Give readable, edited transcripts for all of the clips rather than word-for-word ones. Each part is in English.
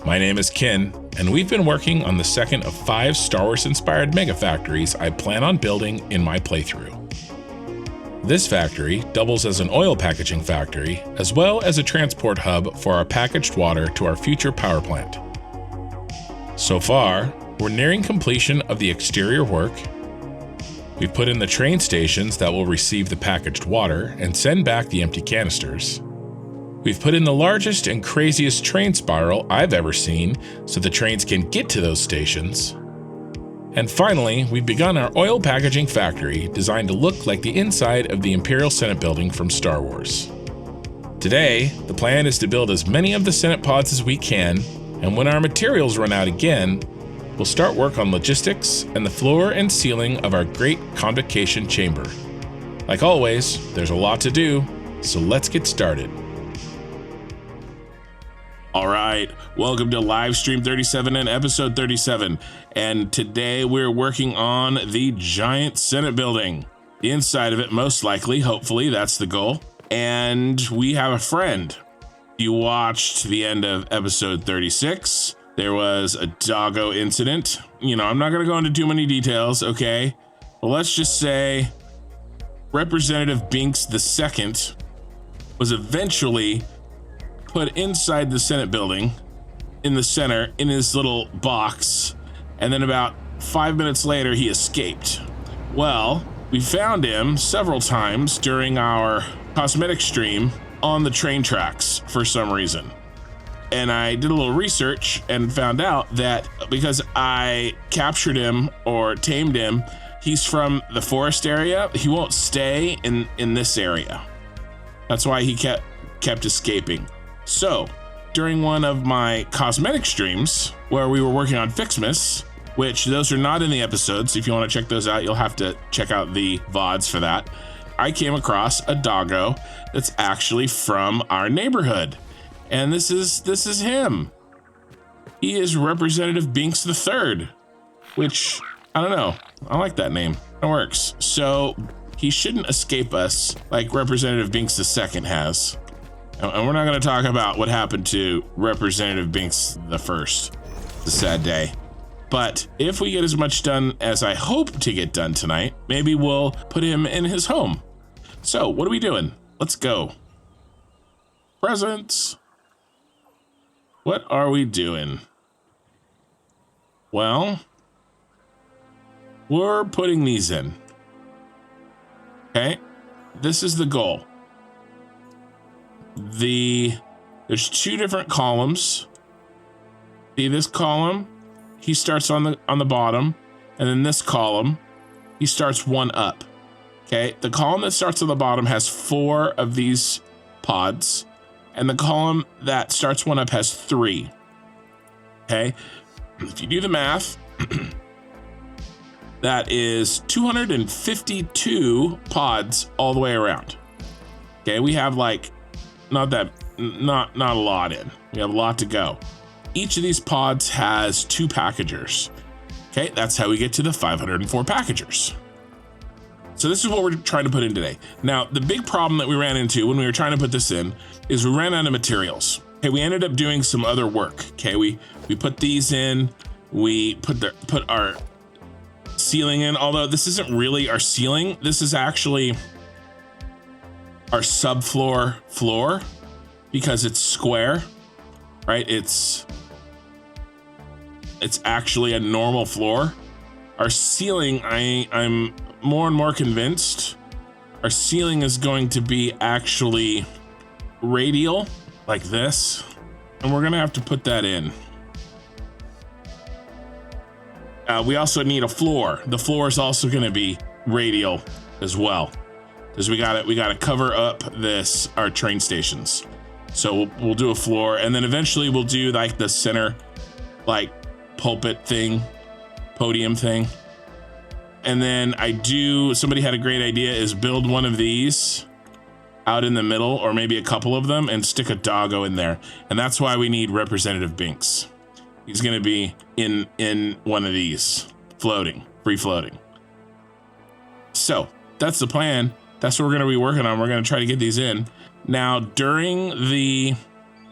My name is Ken, and we've been working on the second of 5 Star Wars-inspired mega factories I plan on building in my playthrough. This factory doubles as an oil packaging factory, as well as a transport hub for our packaged water to our future power plant. So far, we're nearing completion of the exterior work. We've put in the train stations that will receive the packaged water and send back the empty canisters. We've put in the largest and craziest train spiral I've ever seen so the trains can get to those stations. And finally, we've begun our oil packaging factory designed to look like the inside of the Imperial Senate building from Star Wars. Today, the plan is to build as many of the Senate pods as we can, and when our materials run out again, we'll start work on logistics and the floor and ceiling of our great convocation chamber. Like always, there's a lot to do, so let's get started. All right, welcome to Livestream 37 and episode 37. And today we're working on the giant Senate building. The inside of it, most likely, hopefully, that's the goal. And we have a friend. You watched the end of episode 36. There was a doggo incident. I'm not going to go into too many details, okay? Well, let's just say Representative Binks II was eventually put inside the Senate building in the center in his little box, and then about 5 minutes later he escaped. Well, we found him several times during our cosmetic stream on the train tracks for some reason. And I did a little research and found out that because I captured him or tamed him, he's from the forest area. He won't stay in this area. That's why he kept escaping. So, during one of my cosmetic streams where we were working on Fixmas, which those are not in the episodes, if you want to check those out, you'll have to check out the VODs for that. I came across a doggo that's actually from our neighborhood. And this is him. He is Representative Binks III, which, I don't know, I like that name. It works. So, he shouldn't escape us like Representative Binks II has. And we're not going to talk about what happened to Representative Binks I. It's a sad day. But if we get as much done as I hope to get done tonight, maybe we'll put him in his home. So, what are we doing? Let's go. Presents. What are we doing? Well, we're putting these in. Okay? This is the goal. There's 2 different columns. See this column? He starts on the bottom, and then this column, he starts one up. Okay, the column that starts on the bottom has 4 of these pods, and the column that starts one up has 3. Okay, if you do the math, that is 252 pods all the way around. Okay, we have like not a lot in. We have a lot to go. Each of these pods has 2 packagers. Okay, that's how we get to the 504 packagers. So this is what we're trying to put in today. Now, the big problem that we ran into when we were trying to put this in is we ran out of materials. Okay, we ended up doing some other work. Okay, we put these in. We put our ceiling in, although this isn't really our ceiling. This is actually our subfloor floor because it's square, right? It's actually a normal floor. Our ceiling, I'm more and more convinced our ceiling is going to be actually radial like this, and we're gonna have to put that in. We also need a floor. The floor is also gonna be radial as well, because we gotta cover up our train stations. So we'll do a floor, and then eventually we'll do like the center, like pulpit thing, podium thing. And then somebody had a great idea, is build one of these out in the middle, or maybe a couple of them, and stick a doggo in there. And that's why we need Representative Binks. He's gonna be in one of these, free floating. So that's the plan. That's what we're gonna be working on. We're gonna try to get these in. Now, during the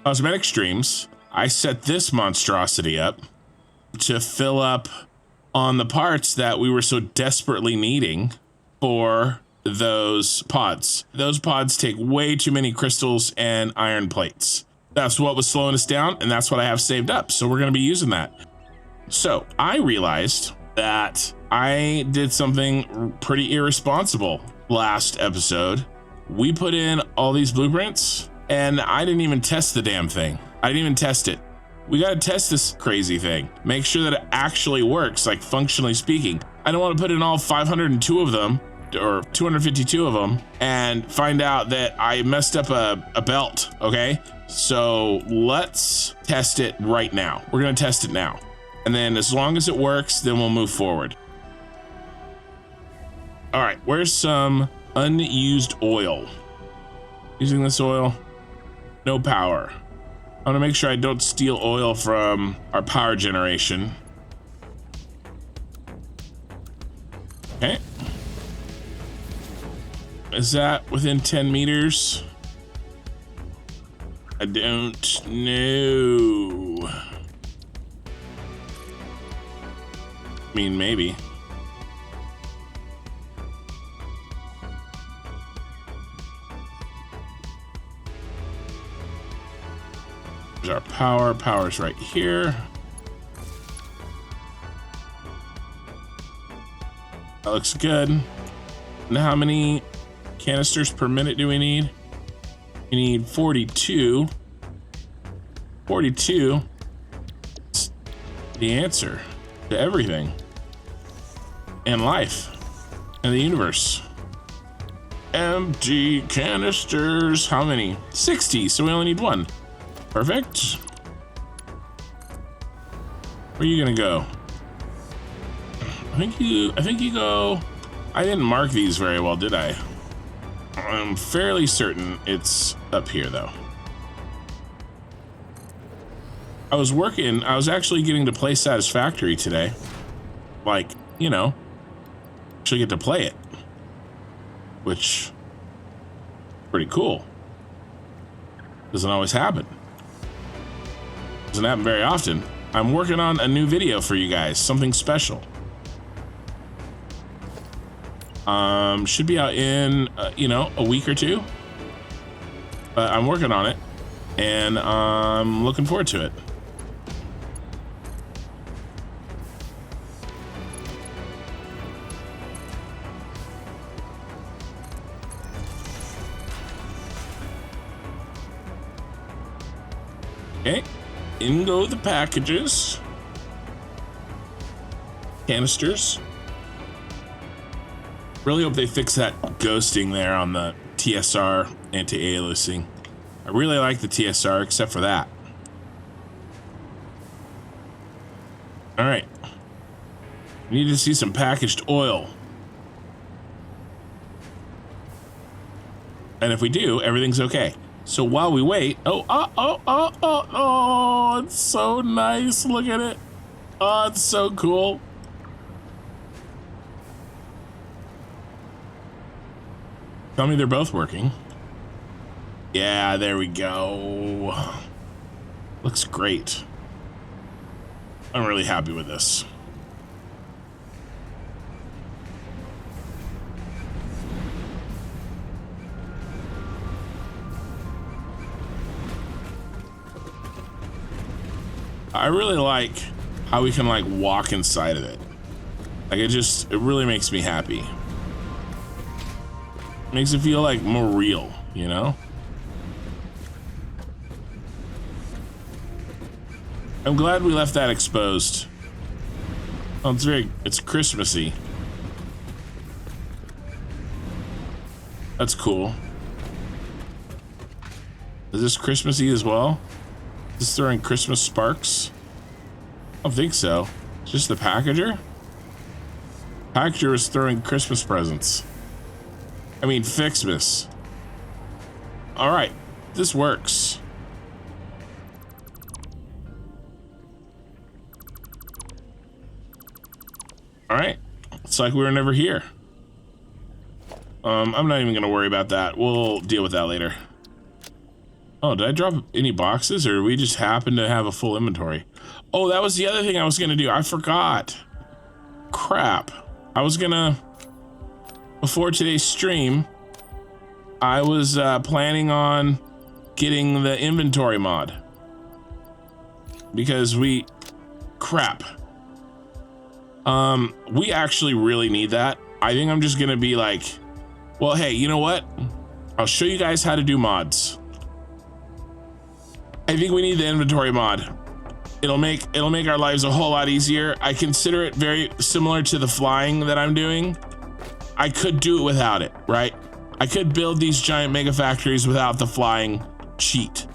cosmetic streams, I set this monstrosity up to fill up on the parts that we were so desperately needing for those pods. Those pods take way too many crystals and iron plates. That's what was slowing us down, and that's what I have saved up. So we're going to be using that. So I realized that I did something pretty irresponsible last episode. We put in all these blueprints and I didn't even test the damn thing. I didn't even test it. We got to test this crazy thing. Make sure that it actually works, like functionally speaking. I don't want to put in all 502 of them or 252 of them and find out that I messed up a belt, okay? So let's test it right now. We're going to test it now. And then as long as it works, then we'll move forward. All right, where's some unused oil? Using this oil, no power. I want to make sure I don't steal oil from our power generation. Okay. Is that within 10 meters? I don't know. I mean, maybe. There's our power. Power's right here. That looks good. Now, how many canisters per minute do we need? We need 42. 42 is the answer to everything. And life. And the universe. Empty canisters. How many? 60. So we only need one. Perfect. Where are you gonna go? I think you go. I didn't mark these very well, did I? I'm fairly certain it's up here though. I was actually getting to play Satisfactory today. Like, you know, actually get to play it. Which, pretty cool. Doesn't always happen. Doesn't happen very often. I'm working on a new video for you guys, something special. Should be out in, you know, a week or two. But I'm working on it, and I'm looking forward to it. Okay, in go the packages. Canisters. Really hope they fix that ghosting there on the TSR anti-aliasing. I really like the TSR except for that. All right. We need to see some packaged oil. And if we do, everything's okay. So while we wait, oh, it's so nice. Look at it. Oh, it's so cool. Tell me they're both working. Yeah, there we go. Looks great. I'm really happy with this. I really like how we can like walk inside of it. Like it really makes me happy. Makes it feel like more real, you know? I'm glad we left that exposed. Oh, it's Christmassy. That's cool. Is this Christmassy as well? Is this throwing Christmas sparks? I don't think so. It's just the packager? Packager is throwing Christmas presents. I mean, Fixmas. All right, this works. All right, it's like we were never here. I'm not even gonna worry about that. We'll deal with that later. Oh, did I drop any boxes, or we just happen to have a full inventory? Oh, that was the other thing I was gonna do. I forgot. Crap. I was gonna, before today's stream, I was planning on getting the inventory mod. Because crap. We actually really need that. I think I'm just gonna be like, well, hey, you know what? I'll show you guys how to do mods. I think we need the inventory mod. It'll make our lives a whole lot easier. I consider it very similar to the flying that I'm doing. I could do it without it, right? I could build these giant mega factories without the flying cheat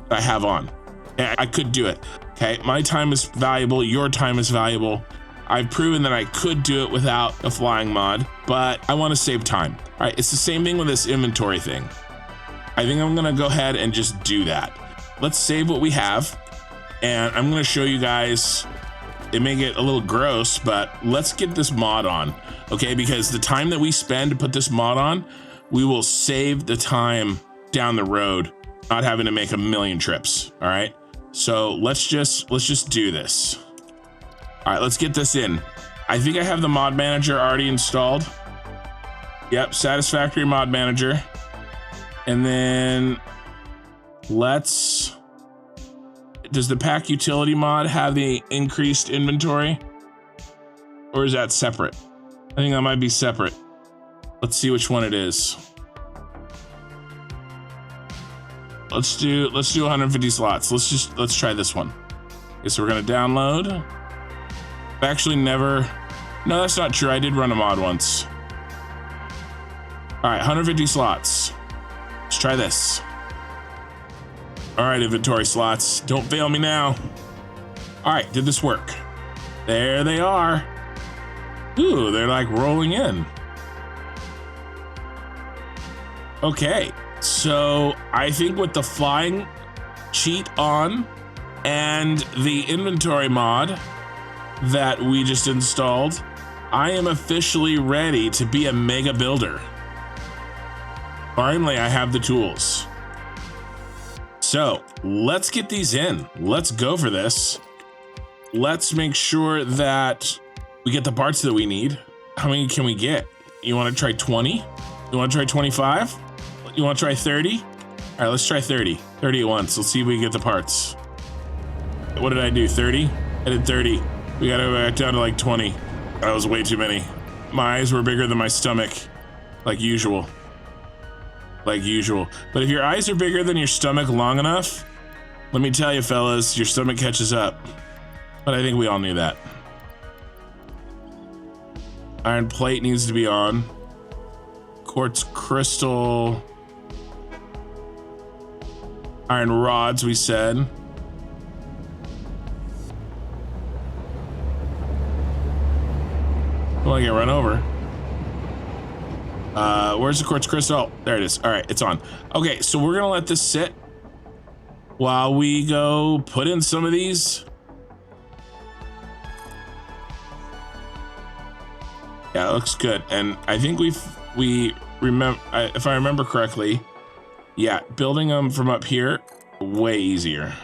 that I have on. I could do it. Okay, my time is valuable, your time is valuable. I've proven that I could do it without a flying mod, but I want to save time. All right, it's the same thing with this inventory thing. I think I'm gonna go ahead and just do that. Let's save what we have, and I'm gonna show you guys. It may get a little gross, but let's get this mod on, okay? Because the time that we spend to put this mod on, we will save the time down the road, not having to make a million trips, all right? So let's just do this. All right, let's get this in. I think I have the mod manager already installed. Yep, Satisfactory mod manager. And then does the pack utility mod have the increased inventory? Or is that separate? I think that might be separate. Let's see which one it is. Let's do 150 slots. Let's try this one. Okay, so we're gonna download. I've actually never, no, that's not true. I did run a mod once. All right, 150 slots. Let's try this. All right, inventory slots. Don't fail me now. All right, did this work? There they are. Ooh, they're like rolling in. Okay, so I think with the flying cheat on and the inventory mod that we just installed, I am officially ready to be a mega builder. Finally, I have the tools. So let's get these in. Let's go for this. Let's make sure that we get the parts that we need. How many can we get? You want to try 20? You want to try 25? You want to try 30? All right, let's try 30. 30 at once. Let's see if we can get the parts. What did I do? 30? I did 30. We got to go back down to like 20. That was way too many. My eyes were bigger than my stomach, like usual. Like usual. But if your eyes are bigger than your stomach long enough, let me tell you, fellas, your stomach catches up. But I think we all knew that. Iron plate needs to be on. Quartz crystal. Iron rods, we said. Well, I get run over. Where's the quartz crystal? Oh, there it is. All right, it's on. Okay, so we're gonna let this sit while we go put in some of these. Yeah, it looks good. And I think we remember, if I remember correctly, yeah, building them from up here, way easier.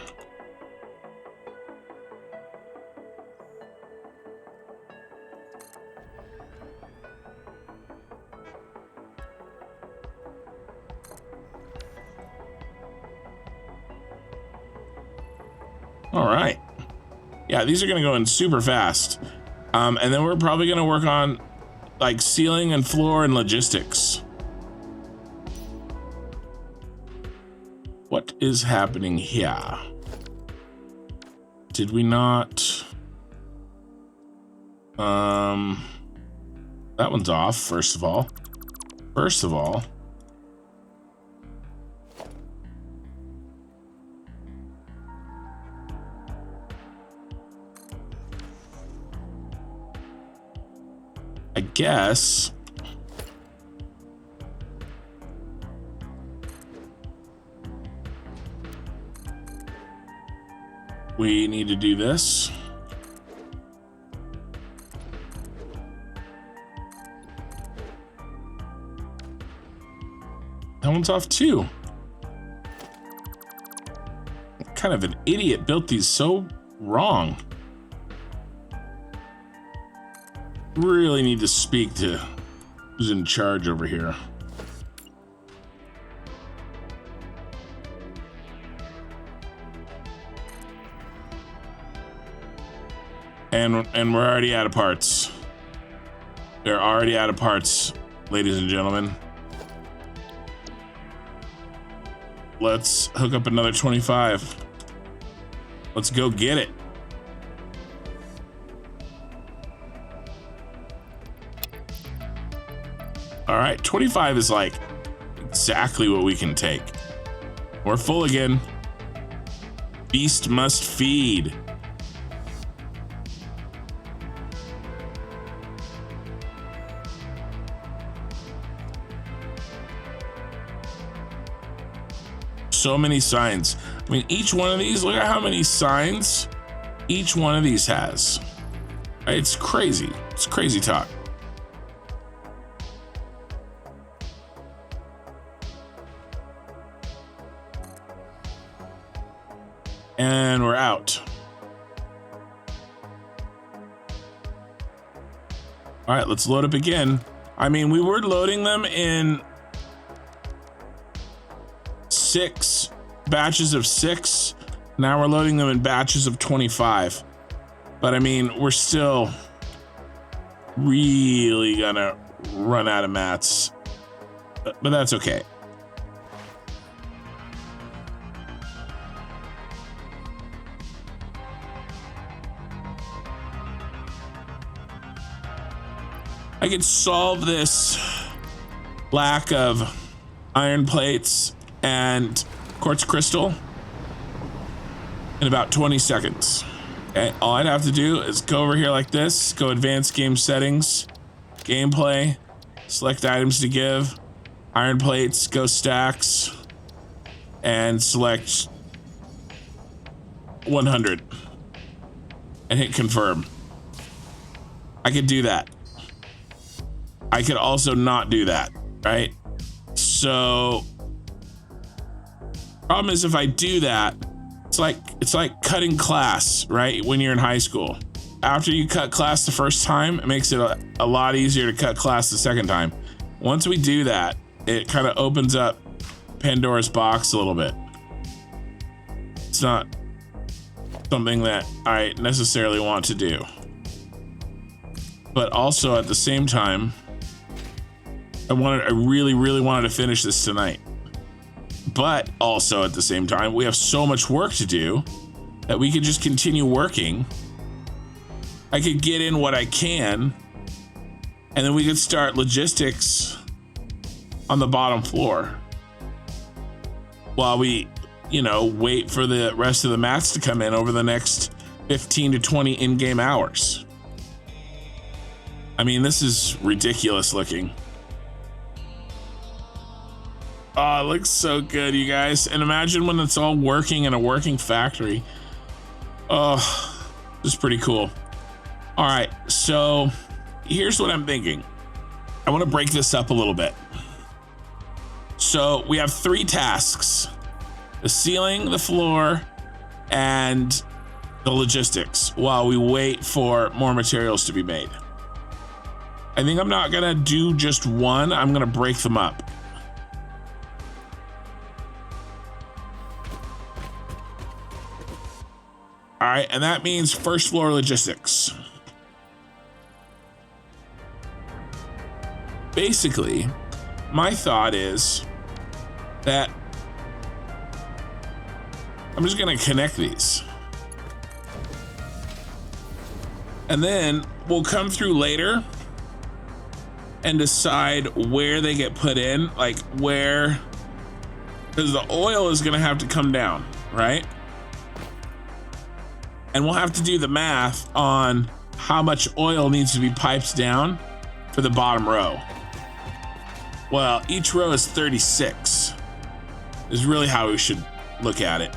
All right. Yeah, these are gonna go in super fast. And then we're probably gonna work on like ceiling and floor and logistics. What is happening here? Did we not? That one's off, first of all. I guess we need to do this. That one's off too. kind of an idiot built these so wrong? Really need to speak to who's in charge over here. And we're already out of parts. They're already out of parts, ladies and gentlemen. Let's hook up another 25. Let's go get it. All right, 25 is like exactly what we can take. We're full again. Beast must feed. So many signs. I mean, each one of these, look at how many signs each one of these has. It's crazy. It's crazy talk. And we're out. All right, let's load up again. I mean, we were loading them in 6 batches of 6. Now we're loading them in batches of 25. But I mean, we're still really gonna run out of mats. But that's okay. I could solve this lack of iron plates and quartz crystal in about 20 seconds. Okay, all I'd have to do is go over here like this, go advanced game settings, gameplay, select items to give, iron plates, go stacks, and select 100 and hit confirm. I could do that. I could also not do that, right? So problem is, if I do that, it's like cutting class, right? When you're in high school, after you cut class the first time, it makes it a lot easier to cut class the second time. Once we do that, it kind of opens up Pandora's box a little bit. It's not something that I necessarily want to do, but also at the same time, I really wanted to finish this tonight. But also at the same time, we have so much work to do that we could just continue working. I could get in what I can, and then we could start logistics on the bottom floor while we, wait for the rest of the mats to come in over the next 15 to 20 in-game hours. I mean, this is ridiculous looking. Oh, it looks so good, you guys. And imagine when it's all working in a working factory. Oh, this is pretty cool. All right, so here's what I'm thinking. I want to break this up a little bit. So we have 3 tasks: the ceiling, the floor, and the logistics, while we wait for more materials to be made. I think I'm not gonna do just one. I'm gonna break them up. All right, and that means first floor logistics. Basically, my thought is that I'm just gonna connect these. And then we'll come through later and decide where they get put in, like where, because the oil is gonna have to come down, right? And we'll have to do the math on how much oil needs to be piped down for the bottom row. Well, each row is 36, is really how we should look at it.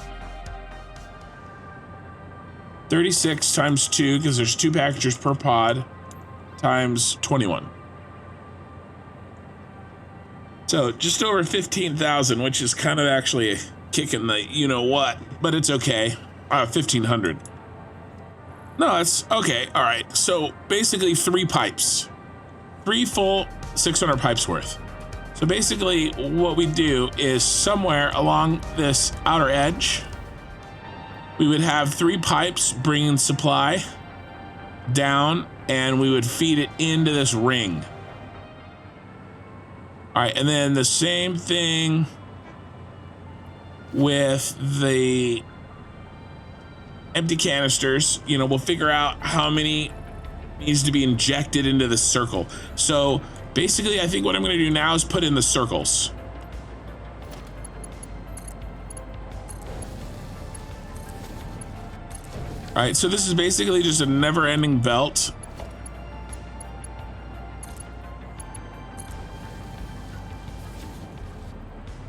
36 times 2, because there's 2 packagers per pod, times 21. So just over 15,000, which is kind of actually a kick in the you-know-what. but it's okay. 1,500. No, that's okay. All right. So basically 3 pipes, 3 full 600 pipes worth. So basically what we do is somewhere along this outer edge, we would have 3 pipes bringing supply down, and we would feed it into this ring. All right, and then the same thing with the empty canisters. You know, we'll figure out how many needs to be injected into the circle. So basically, I think what I'm going to do now is put in the circles. All right, so this is basically just a never-ending belt.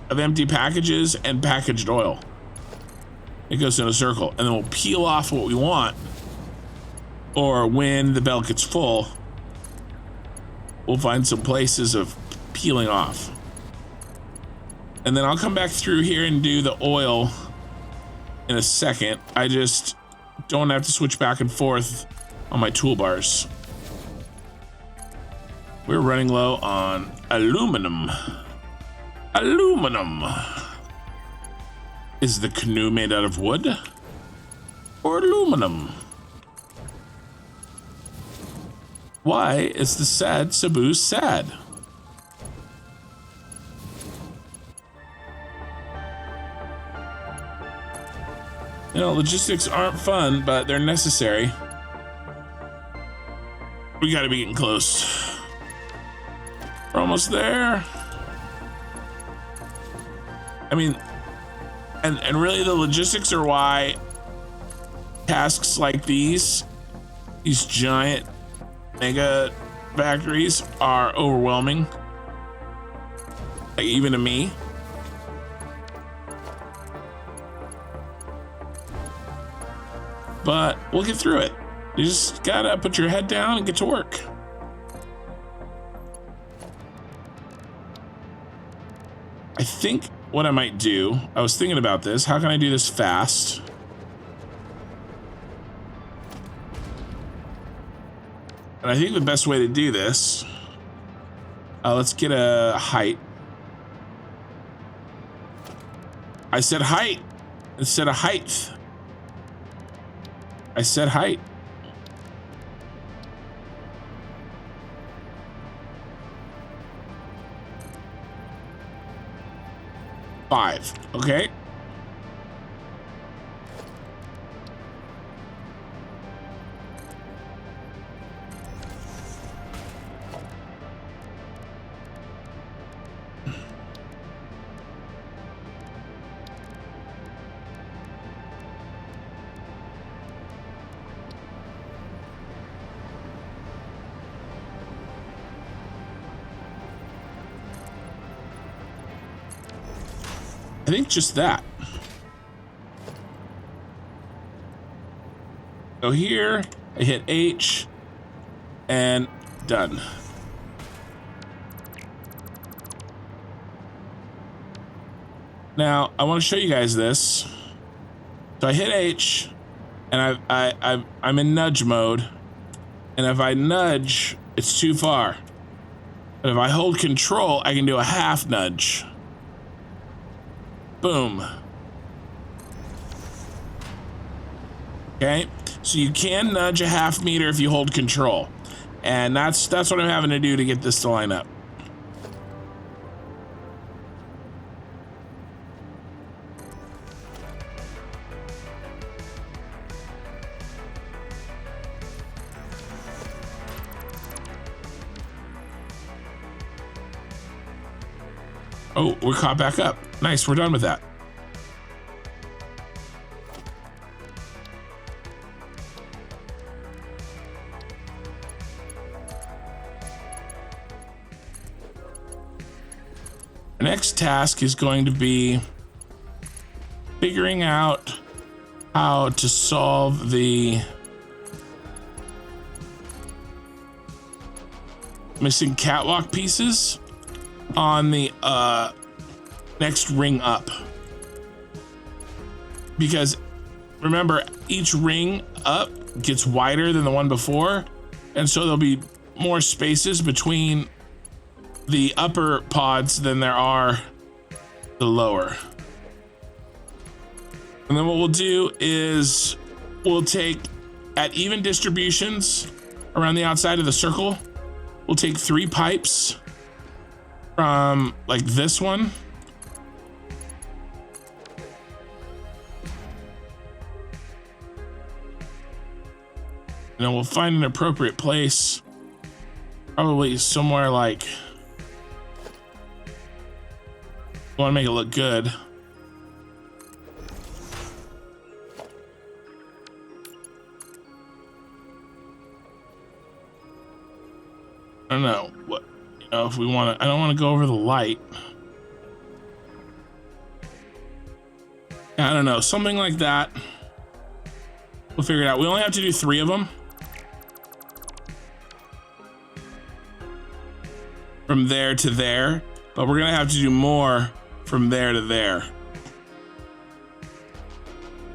Of empty packages and packaged oil. It goes in a circle, and then we'll peel off what we want, or when the belt gets full, we'll find some places of peeling off. And then I'll come back through here and do the oil in a second. I just don't have to switch back and forth on my toolbars. We're running low on aluminum. Aluminum. Is the canoe made out of wood or aluminum? Why is the sad Sabu sad? You know, logistics aren't fun, but they're necessary. We gotta be getting close. We're almost there. I mean, and really the logistics are why tasks like these giant mega factories are overwhelming. Like, even to me. But we'll get through it. You just gotta put your head down and get to work. I think what I might do, I was thinking about this. How can I do this fast? And I think the best way to do this, let's get a height. I said height instead of height. I said height. Five, okay. I think just that. Go here, I hit H, and done. Now, I want to show you guys this. So I hit H, and I'm in nudge mode, and if I nudge, it's too far. But if I hold control, I can do a half nudge. Boom. Okay, so you can nudge a half meter if you hold control, and that's what I'm having to do to get this to line up. Oh, we're caught back up. Nice, we're done with that. The next task is going to be figuring out how to solve the missing catwalk pieces on the next ring up, because remember, each ring up gets wider than the one before, and so there'll be more spaces between the upper pods than there are the lower. And then what we'll do is we'll take, at even distributions around the outside of the circle, we'll take 3 pipes from like this one. And then we'll find an appropriate place, probably somewhere like, we want to make it look good. I don't know what, you know, if we want to, I don't want to go over the light. I don't know, something like that. We'll figure it out. We only have to do 3 of them. From there to there, but we're gonna have to do more from there to there.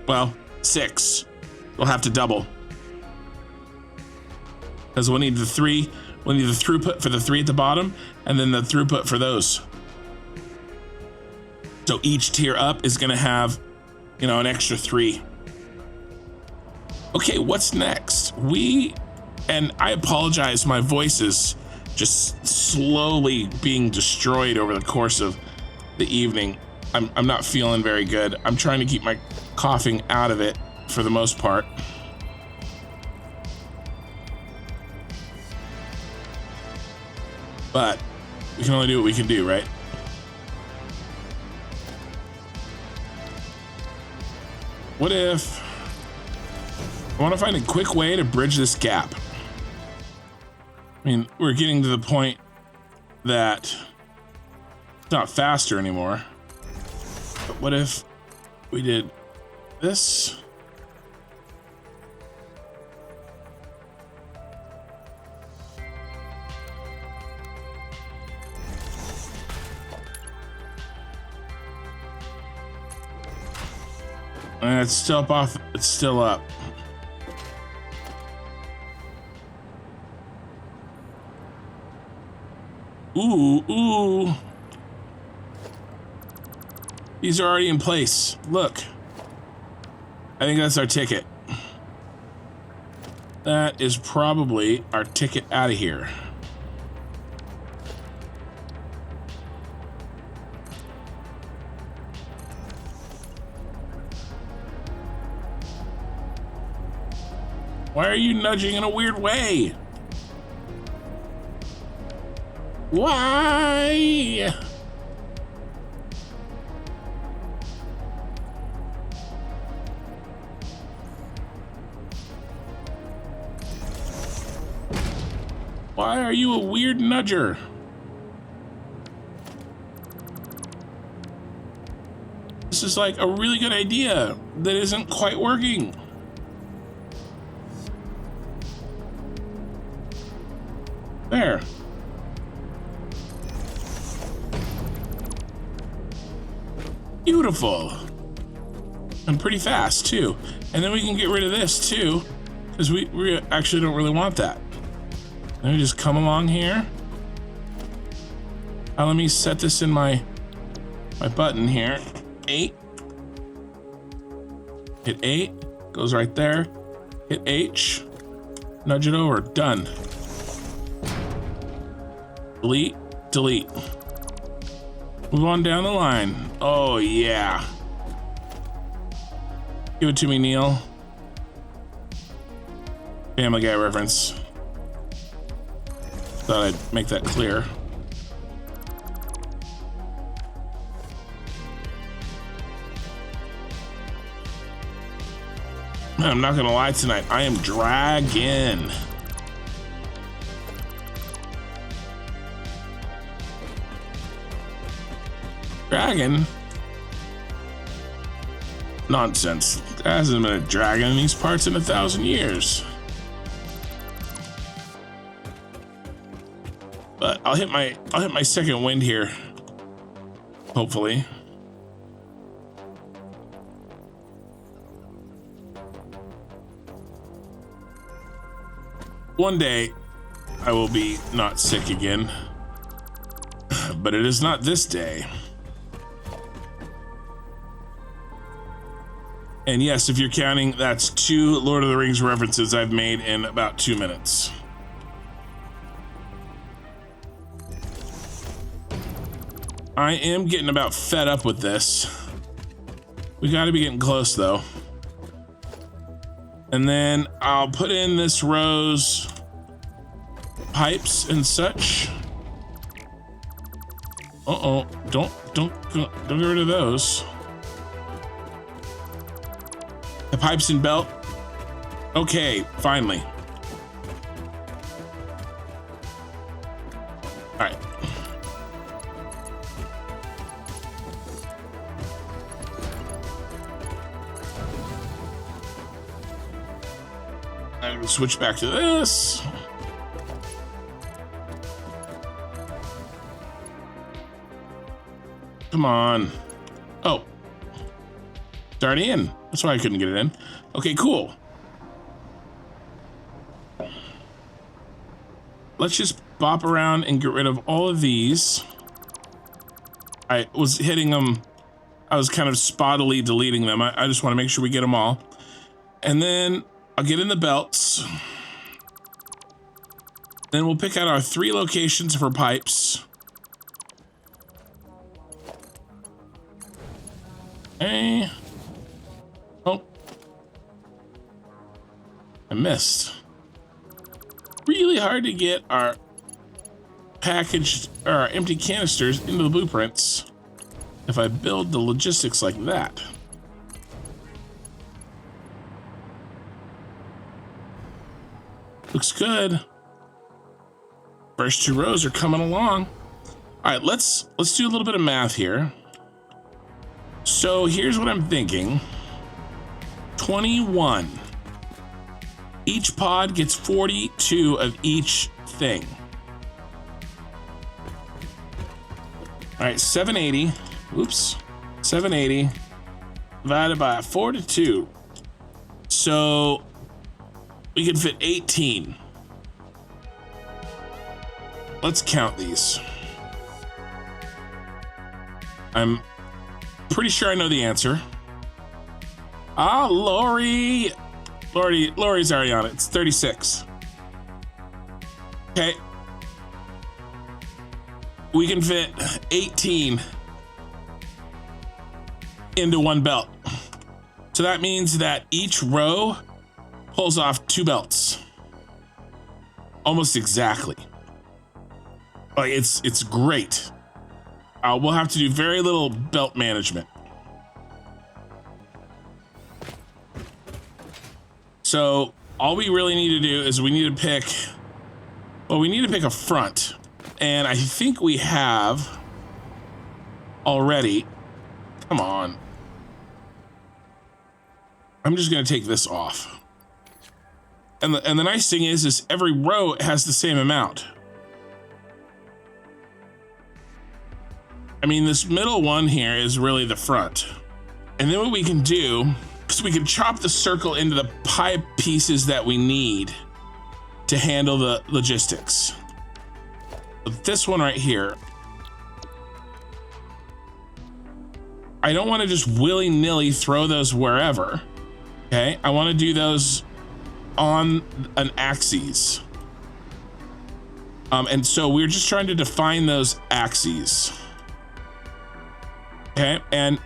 Well, 6. We'll have to double. Because we'll need the 3, we'll need the throughput for the 3 at the bottom, and then the throughput for those. So each tier up is gonna have, you know, an extra 3. Okay, what's next? And I apologize, my voice is just slowly being destroyed over the course of the evening. I'm not feeling very good. I'm trying to keep my coughing out of it for the most part. But we can only do what we can do, right? What if I want to find a quick way to bridge this gap? I mean, we're getting to the point that it's not faster anymore. But what if we did this? And it's still up off, it's still up. Ooh. These are already in place. Look. I think that's our ticket. That is probably our ticket out of here. Why are you nudging in a weird way? Why? Why are you a weird nudger? This is like a really good idea that isn't quite working. There. Beautiful. And pretty fast too. And then we can get rid of this too, because we actually don't really want that. Let me just come along here. Let me set this in my button here. 8. Hit 8. Goes right there. Hit H. Nudge it over. Done. Delete. Delete. Move on down the line. Oh, yeah. Give it to me, Neil. Family Guy reference. Thought I'd make that clear. I'm not gonna lie tonight. I am dragging. Dragon? Nonsense. There hasn't been a dragon in these parts in 1,000 years. But I'll hit my second wind here. Hopefully. One day I will be not sick again, but it is not this day. And yes, if you're counting, that's 2 Lord of the Rings references I've made in about 2 minutes. I am getting about fed up with this. We got to be getting close though. And then I'll put in this row's pipes and such. Don't get rid of those. The pipes and belt. Okay, finally. All right. I'm gonna switch back to this. Come on. Oh. It's already in. That's why I couldn't get it in. Okay, cool. Let's just bop around and get rid of all of these. I was hitting them. I was kind of spottily deleting them. I just want to make sure we get them all. And then I'll get in the belts. Then we'll pick out our 3 locations for pipes. Okay. Oh. I missed. Really hard to get our packaged or our empty canisters into the blueprints if I build the logistics like that. Looks good. First 2 rows are coming along. All right, let's do a little bit of math here. So here's what I'm thinking. 21. Each pod gets 42 of each thing. All right, 780. Oops. 780 divided by 42. So we can fit 18. Let's count these. I'm pretty sure I know the answer. Ah, Lori's already on it. It's 36. Okay. We can fit 18 into 1 belt. So that means that each row pulls off 2 belts. Almost exactly. Like it's great. We'll have to do very little belt management. So all we really need to do is we need to pick a front. And I think we have already. Come on. I'm just gonna take this off. And the nice thing is every row has the same amount. I mean, this middle one here is really the front. And then what we can do is we can chop the circle into the pipe pieces that we need to handle the logistics. But this one right here, I don't want to just willy-nilly throw those wherever. Okay, I want to do those on an axis. And so we're just trying to define those axes. Okay, and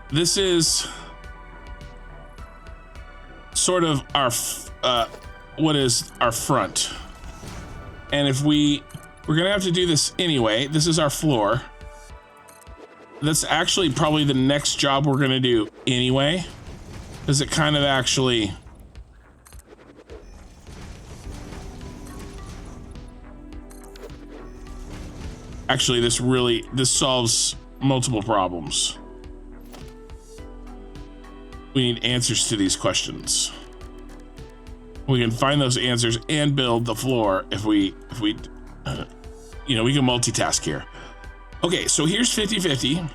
this is sort of our what is our front. And if we're gonna have to do this anyway. This is our floor. That's actually probably the next job we're gonna do anyway, because it kind of actually this solves multiple problems. We need answers to these questions. We can find those answers and build the floor if we we can multitask here. Okay, so here's 50-50.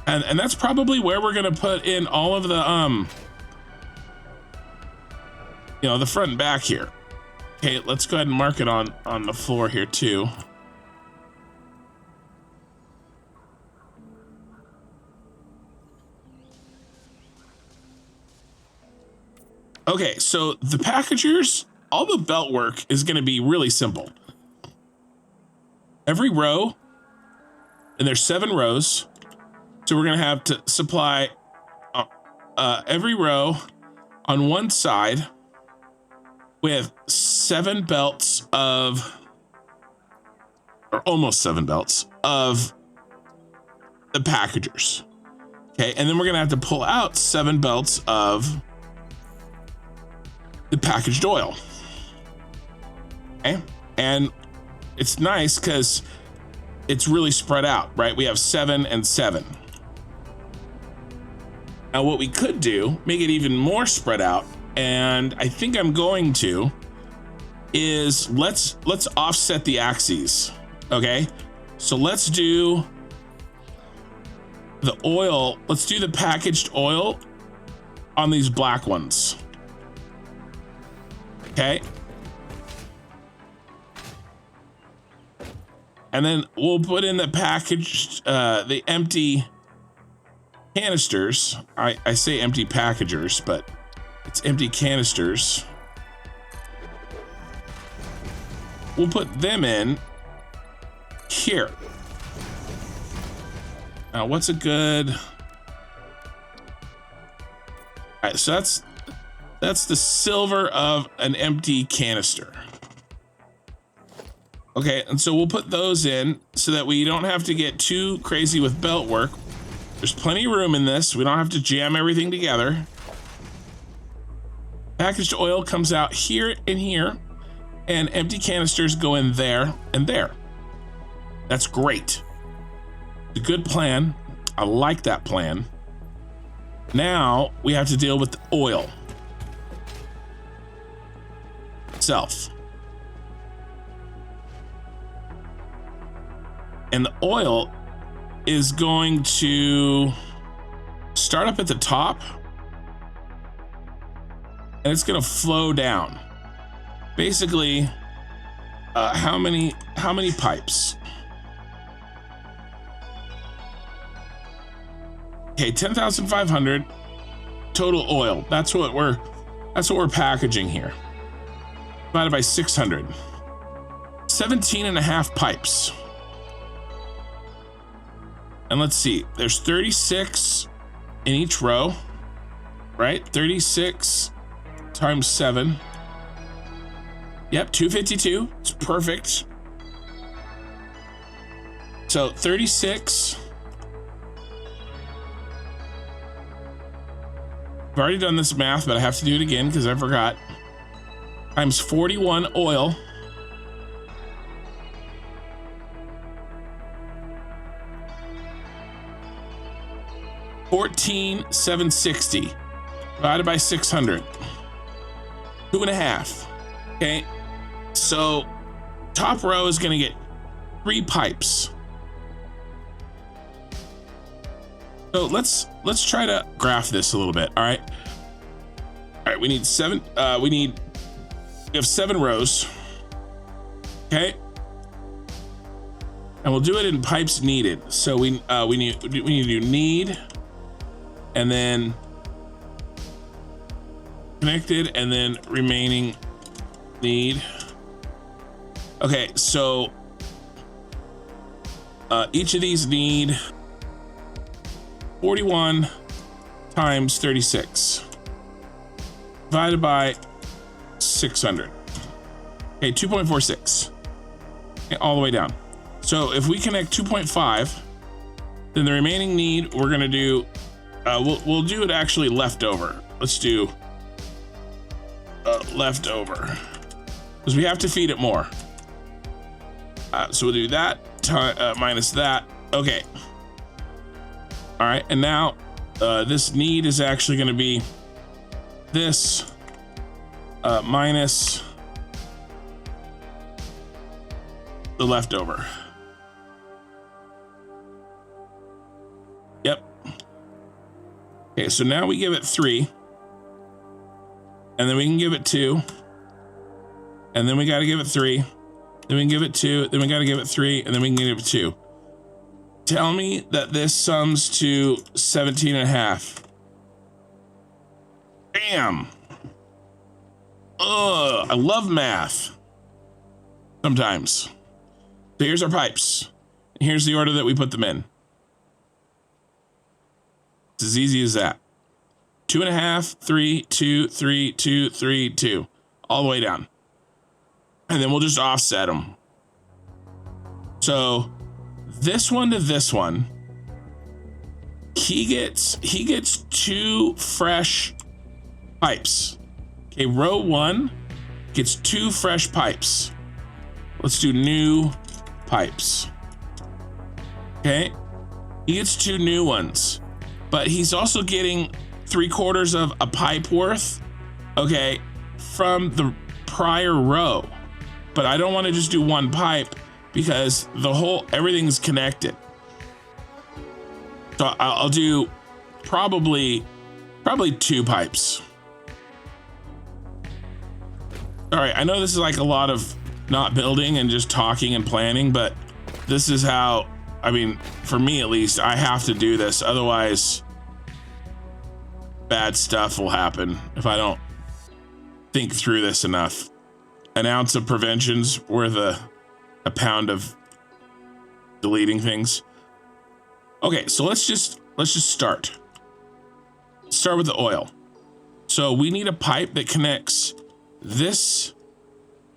And that's probably where we're gonna put in all of the you know, the front and back here. Okay, let's go ahead and mark it on the floor here too. Okay, so the packagers, all the belt work is going to be really simple. Every row, and there's 7 rows, so we're going to have to supply every row on one side with 7 belts of, or almost 7 belts of the packagers. Okay, and then we're going to have to pull out 7 belts of the packaged oil. Okay, and it's nice because it's really spread out, right? We have 7 and 7. Now what we could do, make it even more spread out, and I think I'm going to, is let's offset the axes. Okay, so let's do the oil, let's do the packaged oil on these black ones. Okay, and then we'll put in the packaged, the empty canisters. I say empty packagers, but it's empty canisters. We'll put them in here. Now, what's a good? All right, so that's the silver of an empty canister. Okay, and so we'll put those in so that we don't have to get too crazy with belt work. There's plenty of room in this. We don't have to jam everything together. Packaged oil comes out here and here, and empty canisters go in there and there. That's great. It's a good plan. I like that plan. Now we have to deal with the oil itself. And the oil is going to start up at the top, and it's going to flow down. Basically, how many pipes? Okay, 10,500 total oil. That's what we're packaging here. Divided by 600. 17 and a half pipes. And let's see, there's 36 in each row, right? 36 times 7. Yep, 252. It's perfect. So 36. I've already done this math, but I have to do it again because I forgot. Times 41 oil. $14,760 divided by 600. 2.5. Okay, so top row is going to get 3 pipes. So let's try to graph this a little bit. All right, we need 7. We have 7 rows. Okay, and we'll do it in pipes needed. So we need to do need, and then connected, and then remaining need. Okay, so each of these need 41 times 36 divided by 600. Okay, 2.46. Okay, all the way down. So if we connect 2.5, then the remaining need we're gonna do, we'll do it actually leftover. Let's do leftover, because we have to feed it more. So we'll do that minus that. Okay. All right, and now this need is actually going to be this minus the leftover. Yep. Okay, so now we give it 3. And then we can give it 2. And then we got to give it 3. Then we can give it 2. Then we got to give it 3. And then we can give it 2. Tell me that this sums to 17.5. Damn. Ugh, I love math. Sometimes. So here's our pipes. Here's the order that we put them in. It's as easy as that. 2.5, 3, 2, 3, 2, 3, 2. All the way down. And then we'll just offset them. So this one to this one, he gets 2 fresh pipes. Okay, row 1 gets 2 fresh pipes. Let's do new pipes. Okay, he gets 2 new ones, but he's also getting 3/4 of a pipe worth, okay, from the prior row. But I don't want to just do 1 pipe because everything's connected. So I'll do probably 2 pipes. All right, I know this is like a lot of not building and just talking and planning, but this is how, I mean, for me at least, I have to do this. Otherwise, bad stuff will happen if I don't think through this enough. An ounce of prevention's worth a pound of deleting things. Okay, so let's just start with the oil. So we need a pipe that connects this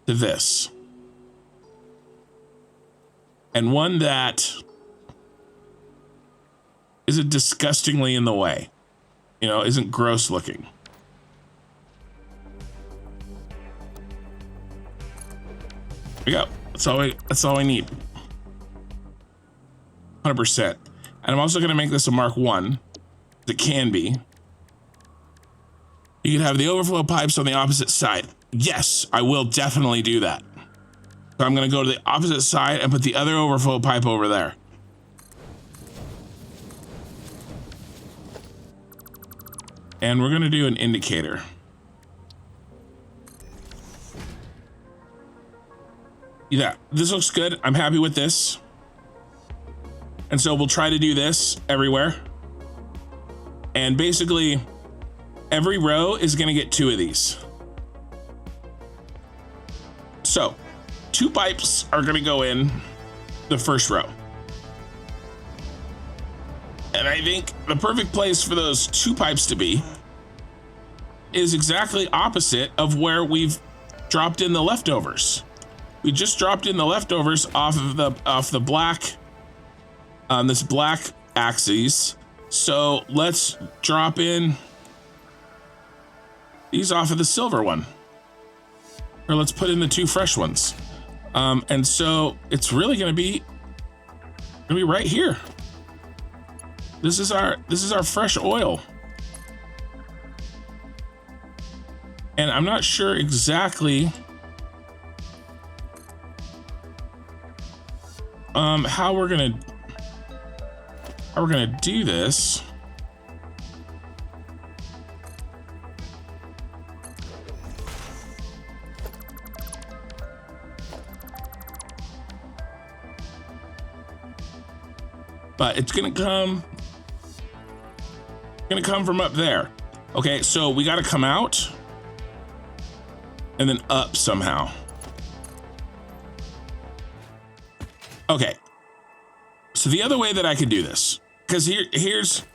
to this, and one that isn't disgustingly in the way, you know, isn't gross looking. There we go. That's all I need. 100%. And I'm also going to make this a Mark 1. It can be. You can have the overflow pipes on the opposite side. Yes, I will definitely do that. So I'm going to go to the opposite side and put the other overflow pipe over there. And we're going to do an indicator. Yeah, this looks good. I'm happy with this. And so we'll try to do this everywhere. And basically, every row is going to get 2 of these. So 2 pipes are going to go in the first row. And I think the perfect place for those 2 pipes to be is exactly opposite of where we've dropped in the leftovers. We just dropped in the leftovers off the black, this black axis. So let's drop in these off of the silver one, or let's put in the 2 fresh ones. And so it's really gonna be right here. This is our fresh oil. And I'm not sure exactly how we're gonna do this. But it's gonna come from up there. Okay, so we got to come out and then up somehow. Okay, so the other way that I could do this, because here's,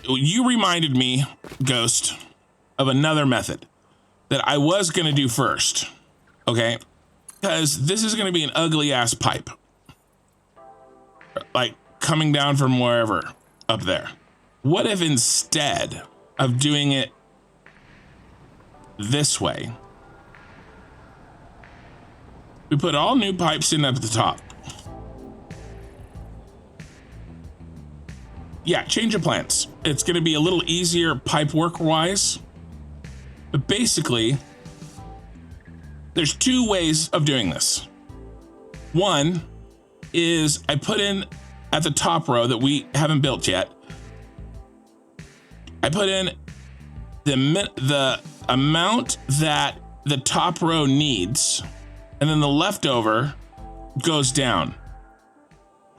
you reminded me, Ghost, of another method that I was gonna do first, okay? Because this is gonna be an ugly ass pipe, like coming down from wherever up there. What if instead of doing it this way, we put all new pipes in up at the top? Yeah, change of plans. It's going to be a little easier pipe work wise, but basically there's 2 ways of doing this. One is I put in at the top row that we haven't built yet, I put in the amount that the top row needs, and then the leftover goes down.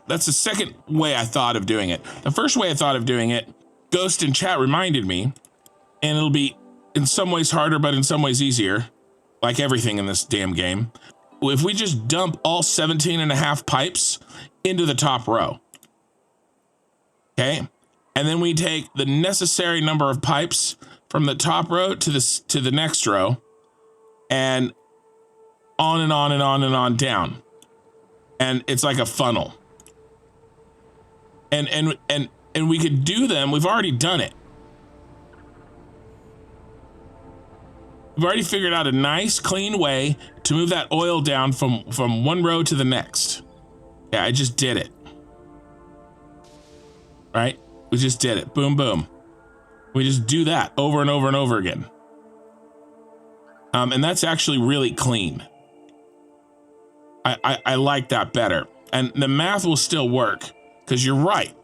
That's the second way I thought of doing it. The first way I thought of doing it, Ghost in chat reminded me, and it'll be in some ways harder, but in some ways easier, like everything in this damn game. If we just dump all 17.5 pipes into the top row, okay? And then we take the necessary number of pipes from the top row to the next row, and on and on and on and on down. And it's like a funnel. And we could do them. We've already done it. We've already figured out a nice, clean way to move that oil down from one row to the next. Yeah, I just did it. Right? We just did it. Boom, boom. We just do that over and over and over again. And that's actually really clean. I like that better. And the math will still work, because you're right.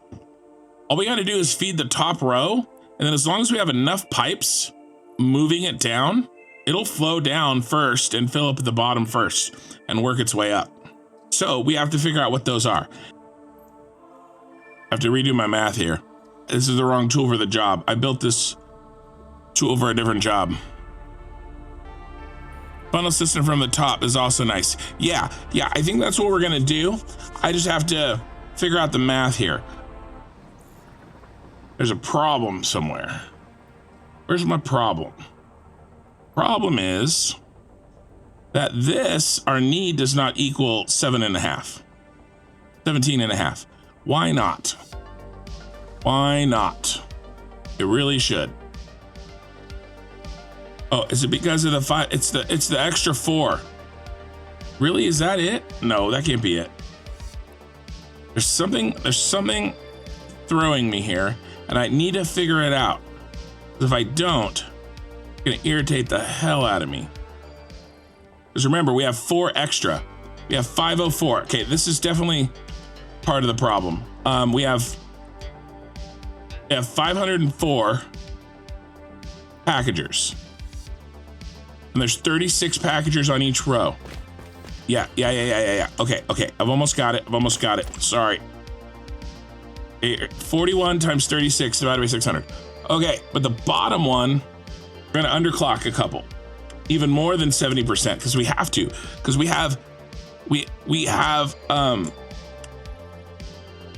All we got to do is feed the top row, and then as long as we have enough pipes moving it down, it'll flow down first and fill up at the bottom first and work its way up. So we have to figure out what those are. I have to redo my math here. This is the wrong tool for the job. I built this tool for a different job. Funnel system from the top is also nice. Yeah, I think that's what we're gonna do. I just have to figure out the math here. There's a problem somewhere. Where's my problem? Problem is that our need does not equal 7.5. 17.5. Why not? Why not? It really should. Oh, is it because of the 5? It's the extra 4. Really? Is that it? No, that can't be it. There's something throwing me here, and I need to figure it out. If I don't, it's gonna irritate the hell out of me. Because remember, we have 4 extra. We have 504. Okay, this is definitely part of the problem. We have 504 packagers. And there's 36 packagers on each row. Yeah. Okay. I've almost got it. Sorry. 41 times 36 divided by 600. Okay, but the bottom one, we're gonna underclock a couple. Even more than 70%, because we have to. Because we have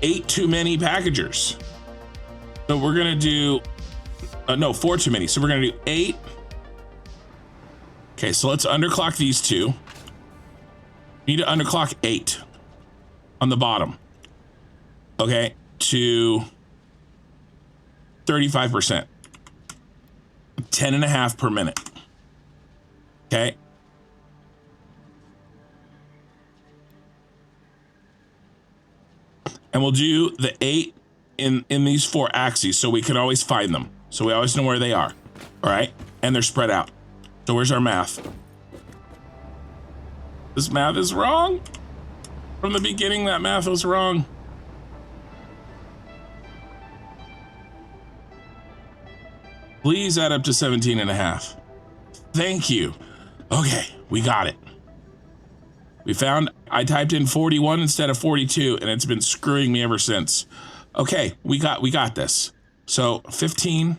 8 too many packagers. So we're gonna do, no, 4 too many. So we're gonna do 8. Okay, so let's underclock these 2. We need to underclock 8 on the bottom. Okay, to 35%. 10.5 per minute. Okay. And we'll do the 8 in these 4 axes, so we can always find them. So we always know where they are. All right, and they're spread out. So where's our math? This math is wrong. From the beginning, that math was wrong. Please add up to 17.5. Thank you. Okay, we got it. We found, I typed in 41 instead of 42, and it's been screwing me ever since. Okay, we got this. So 15,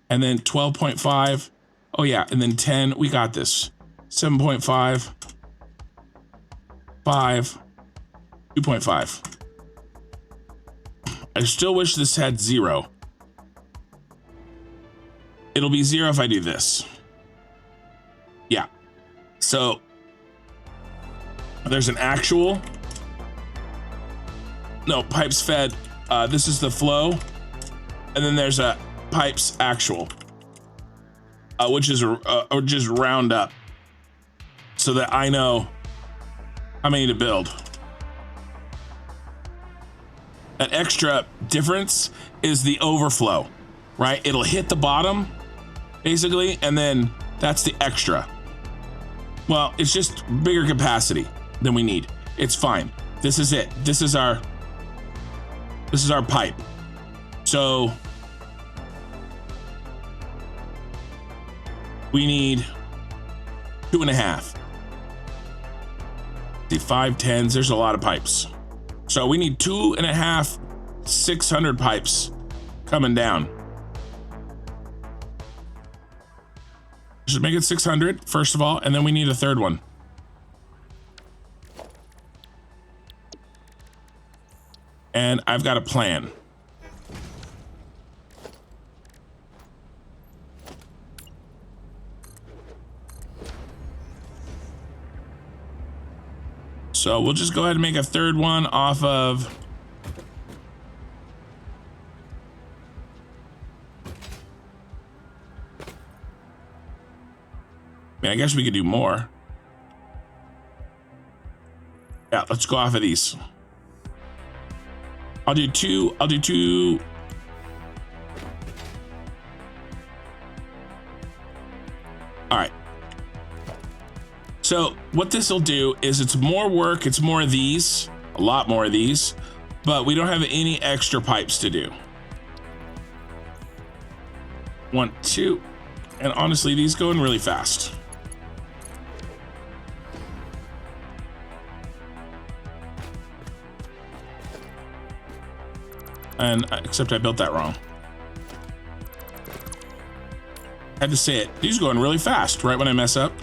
and then 12.5. Oh yeah, and then 10, we got this. 7.5, 5, 2.5. I still wish this had 0. It'll be 0 if I do this. Yeah. So there's an actual. No, pipes fed. This is the flow. And then there's a pipes actual, which is just round up so that I know how many to build. That extra difference is the overflow, right? It'll hit the bottom basically, and then that's the extra. Well, it's just bigger capacity than we need. It's fine. This is it. This is our pipe. So we need 2.5. See, 5 10s, there's a lot of pipes. So we need 2.5 600 pipes coming down. Should make it 600 first of all, and then we need a third one. And I've got a plan. So we'll just go ahead and make a third one off of I mean, I guess we could do more. Yeah, let's go off of these. I'll do two. All right. So what this will do is it's more work. It's more of these, a lot more of these, but we don't have any extra pipes to do. 1, 2, and honestly, these go in really fast. And except I built that wrong. Had to say it. These are going really fast right when I mess up.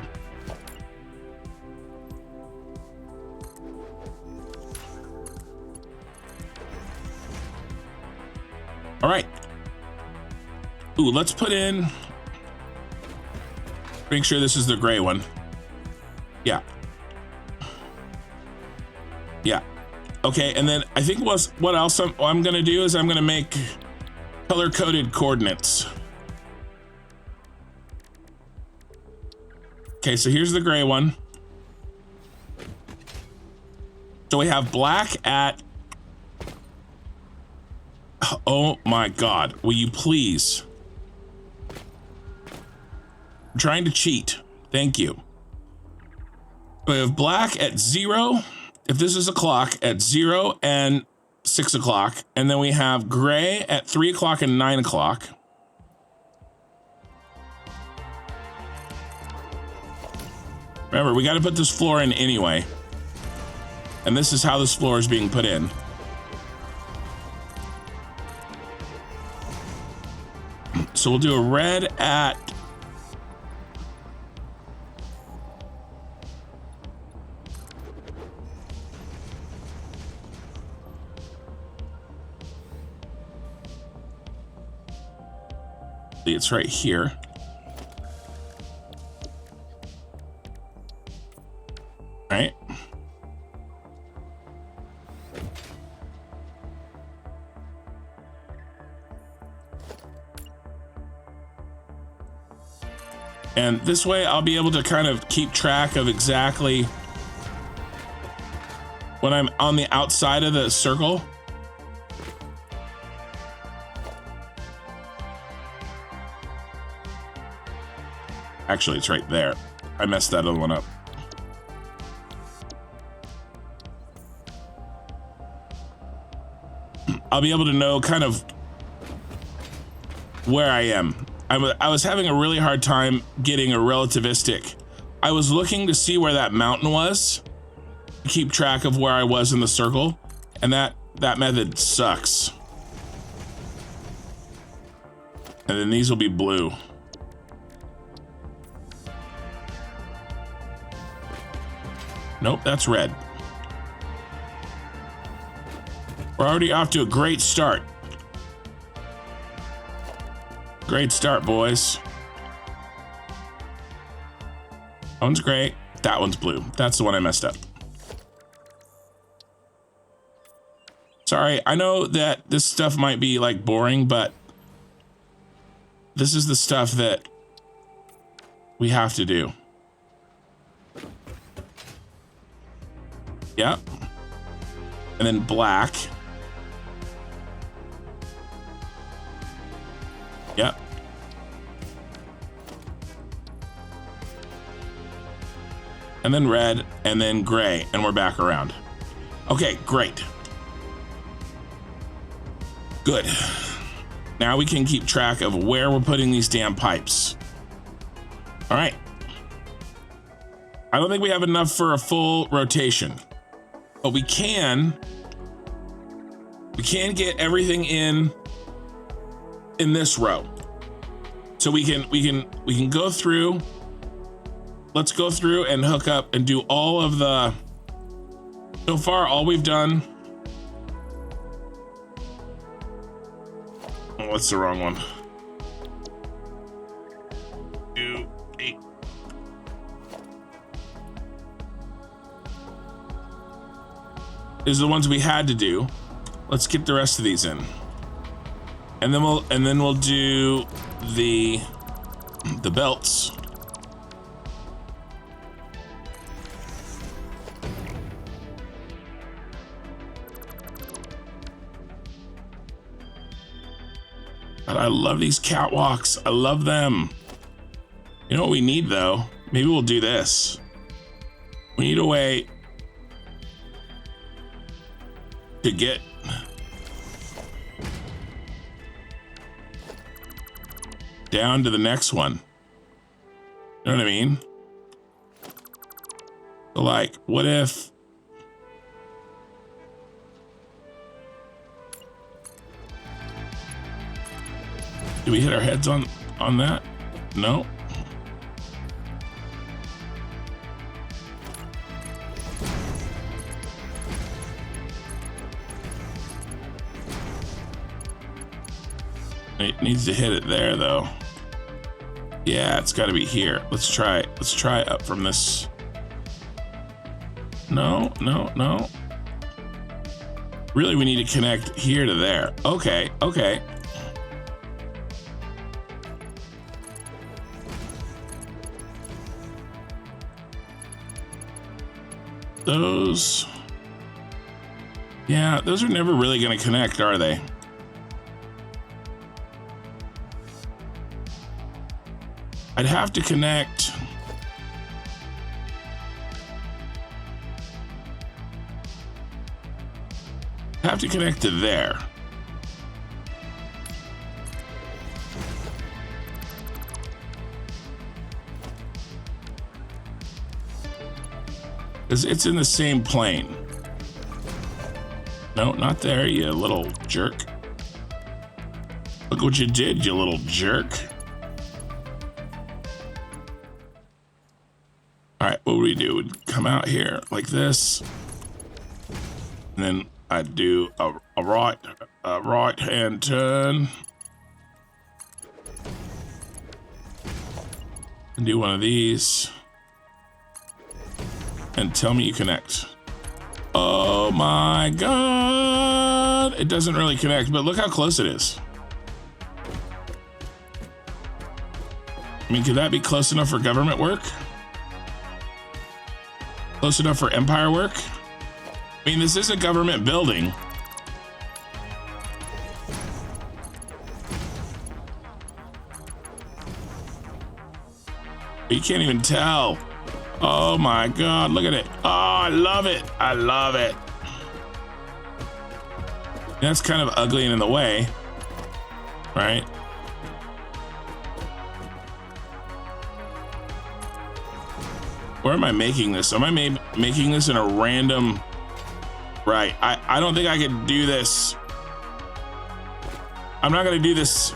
All right. Ooh, let's put in. Make sure this is the gray one. Yeah. Yeah. Okay, and then I think what else I'm gonna do is I'm gonna make color-coded coordinates. Okay, so here's the gray one. So we have black at, oh my God, will you please? I'm trying to cheat, thank you. We have black at 0. If this is a clock, at 0 and 6 o'clock, and then we have gray at 3 o'clock and 9 o'clock. Remember, we got to put this floor in anyway. And this is how this floor is being put in. So we'll do a red at it's right here. Right. And this way I'll be able to kind of keep track of exactly when I'm on the outside of the circle. Actually, it's right there. I messed that other one up. I'll be able to know kind of where I am. I was having a really hard time getting a relativistic. I was looking to see where that mountain was, to keep track of where I was in the circle, and that method sucks. And then these will be blue. Nope, that's red. We're already off to a great start. Great start, boys. That one's gray. That one's blue. That's the one I messed up. Sorry, I know that this stuff might be like boring, but this is the stuff that we have to do. Yep. And then black. Yep. And then red, and then gray, and we're back around. Okay, great. Good. Now we can keep track of where we're putting these damn pipes. All right. I don't think we have enough for a full rotation, but we can get everything in this row. So we can go through. Let's go through and hook up and do all of the, so far all we've done. Oh, that's the wrong one. 2, 8. These are the ones we had to do. Let's get the rest of these in. And then we'll do the belts. God, I love these catwalks. I love them. You know what we need though? Maybe we'll do this. We need a way to get down to the next one. You know what I mean? So like, what if do we hit our heads on that? No. It needs to hit it there though. Yeah, it's got to be here. Let's try up from this. No. Really, we need to connect here to there. Okay. Those, yeah, those are never really going to connect, are they? I'd have to connect. Have to connect to there. Because it's in the same plane. No, not there, you little jerk. Look what you did, you little jerk. All right, what would we do? We'd come out here like this, and then I'd do a right hand turn, and do one of these, and tell me you connect. Oh my God! It doesn't really connect, but look how close it is. I mean, could that be close enough for government work? Close enough for empire work? I mean, this is a government building. You can't even tell. Oh my God, look at it. Oh, I love it. I love it. That's kind of ugly and in the way, right? Where am I making this? Am I making this in a random? Right, I don't think I could do this. I'm not gonna do this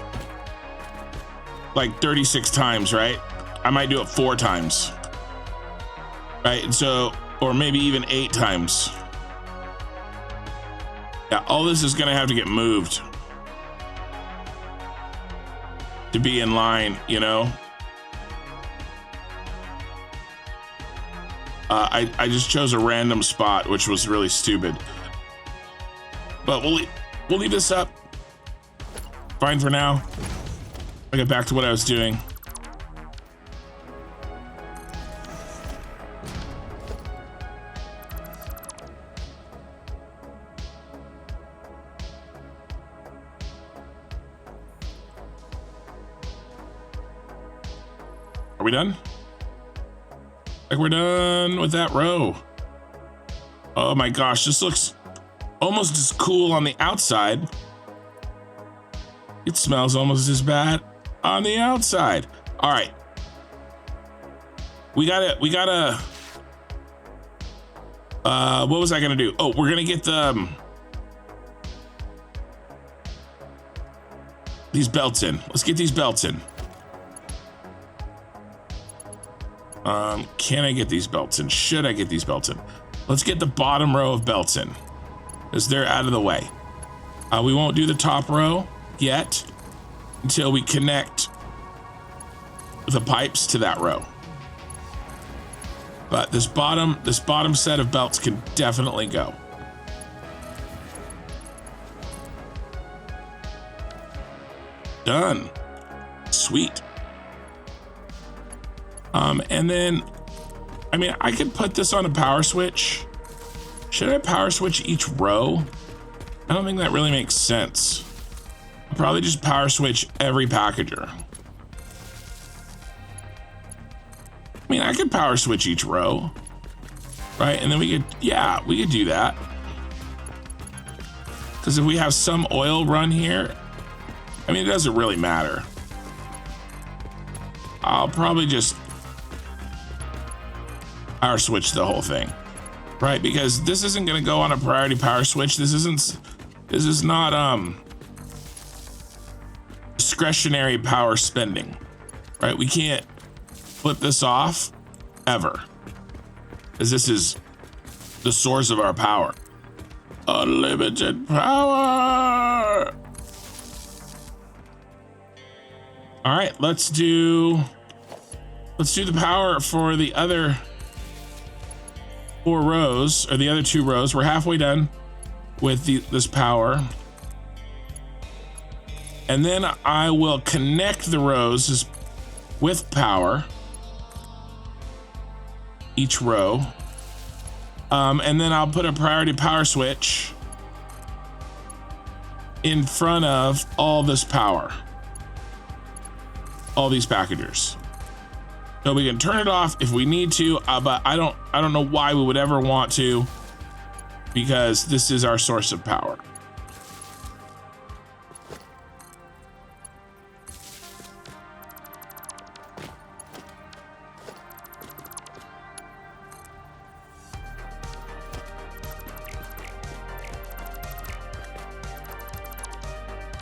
like 36 times, right? I might do it 4 times. Right, and so, or maybe even 8 times. Yeah, all this is gonna have to get moved to be in line, you know? I just chose a random spot, which was really stupid. But we'll leave this up. Fine for now. I'll get back to what I was doing. Are we done? Like we're done with that row. Oh my gosh, this looks almost as cool on the outside. It smells almost as bad on the outside. All right. we gotta, what was I gonna do? Oh, we're gonna get the, these belts in. Let's get these belts in. Can I get these belts in? Should I get these belts in? Let's get the bottom row of belts in, because they're out of the way. We won't do the top row yet until we connect the pipes to that row. But this bottom set of belts can definitely go. Done. Sweet. And then, I mean, I could put this on a power switch. Should I power switch each row? I don't think that really makes sense. I'll probably just power switch every packager. I mean, I could power switch each row, right? And then we could do that. Because if we have some oil run here, I mean, it doesn't really matter. I'll probably just power switch the whole thing, right? Because this isn't going to go on a priority power switch. This is not discretionary power spending, right? We can't flip this off ever, because this is the source of our power. Unlimited power. All right, let's do the power for the other 4 rows, or the other 2 rows. We're halfway done with this power. And then I will connect the rows with power, each row. And then I'll put a priority power switch in front of all this power, all these packagers. So we can turn it off if we need to, but I don't know why we would ever want to, because this is our source of power.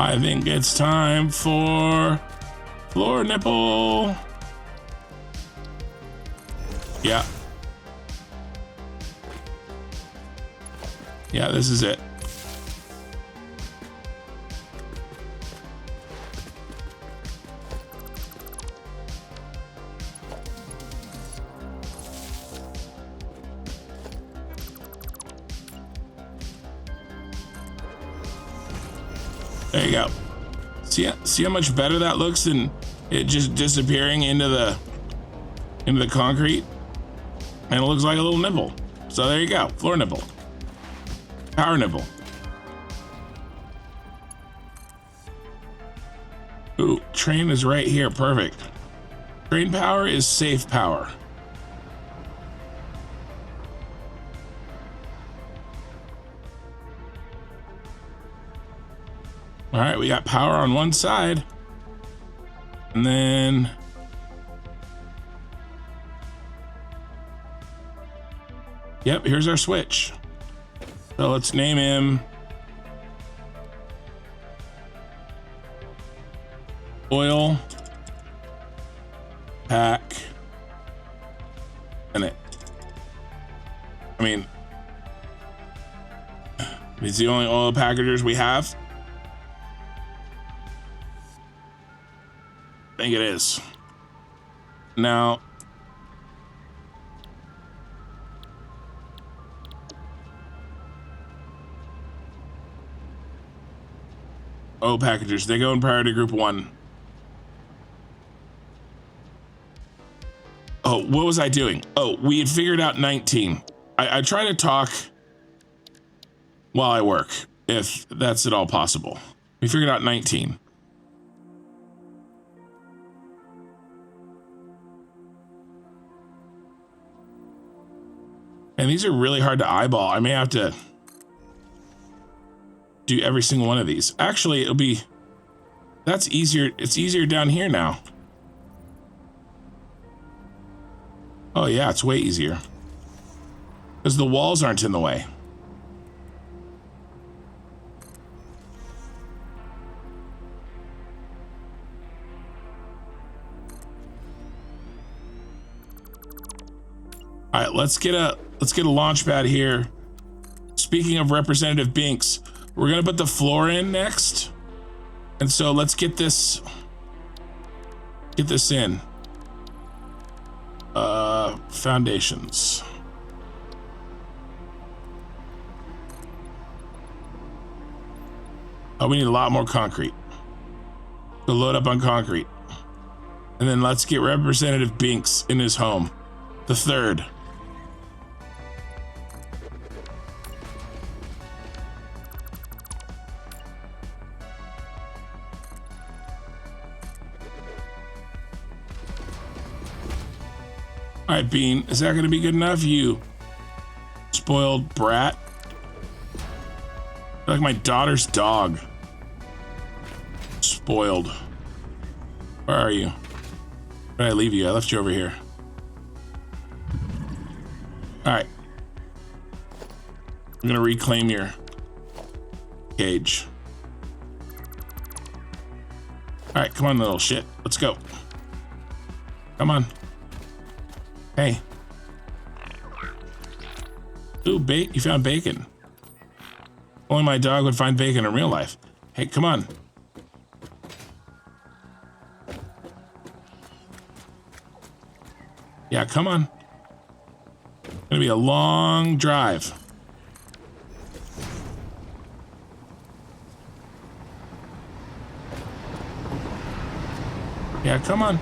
I think it's time for floor nipple. Yeah. Yeah, this is it. There you go. See how much better that looks than it just disappearing into the concrete? And it looks like a little nipple. So there you go, floor nipple. Power nipple. Ooh, train is right here, perfect. Train power is safe power. All right, we got power on one side. And then yep, here's our switch. So let's name him Oil Pack Senate. I mean, it's the only oil packagers we have. I think it is. Now, packagers, they go in priority group 1. Oh, what was I doing? Oh, we had figured out 19. I try to talk while I work, if that's at all possible. We figured out 19. And these are really hard to eyeball. I may have to do every single one of these. Actually, that's easier. It's easier down here now. Oh yeah, it's way easier. Because the walls aren't in the way. All right, let's get a launch pad here. Speaking of Representative Binks, we're gonna put the floor in next. And so let's get this in. Foundations. Oh, we need a lot more concrete. So load up on concrete. And then let's get Representative Binks in his home. The third. All right, Bean, is that gonna be good enough? You spoiled brat. You're like my daughter's dog. Spoiled. Where are you? Where did I leave you? I left you over here. All right. I'm gonna reclaim your cage. All right, come on, little shit. Let's go. Come on. Hey. Ooh, you found bacon. Only my dog would find bacon in real life. Hey, come on. Yeah, come on. It's gonna be a long drive. Yeah, come on.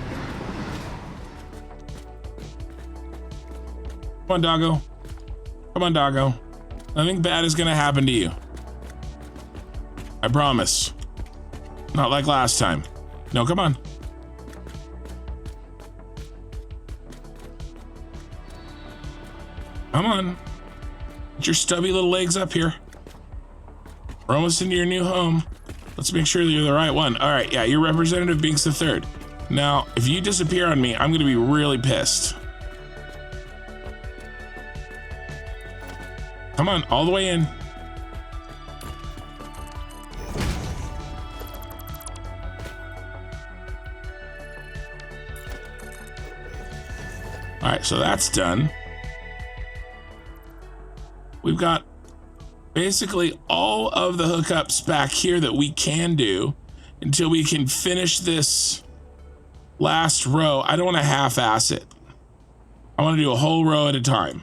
Come on, doggo. Come on, doggo. Nothing bad is gonna happen to you. I promise. Not like last time. No, come on. Come on. Get your stubby little legs up here. We're almost into your new home. Let's make sure that you're the right one. All right, yeah, you're Representative Binks the Third. Now, if you disappear on me, I'm gonna be really pissed. Come on, all the way in. All right, so that's done. We've got basically all of the hookups back here that we can do until we can finish this last row. I don't want to half-ass it. I want to do a whole row at a time.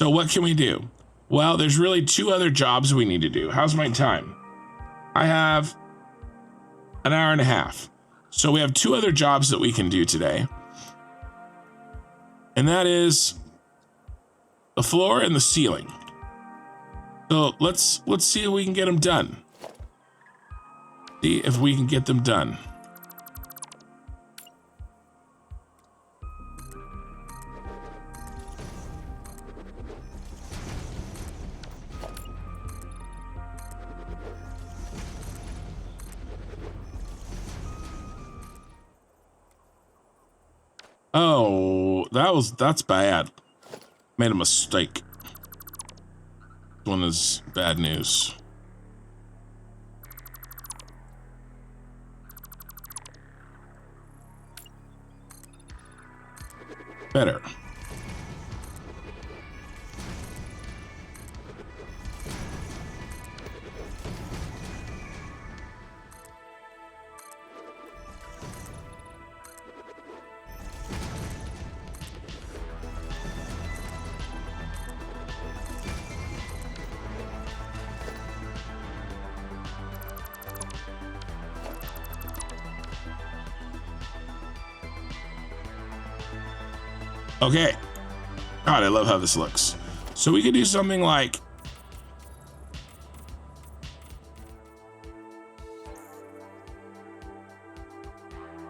So what can we do? Well, there's really two other jobs we need to do. How's my time? I have an hour and a half. So we have two other jobs that we can do today. And that is the floor and the ceiling. So let's see if we can get them done. See if we can get them done. Oh, that's bad. Made a mistake. This one is bad news. Better. Okay. God, I love how this looks. So we could do something like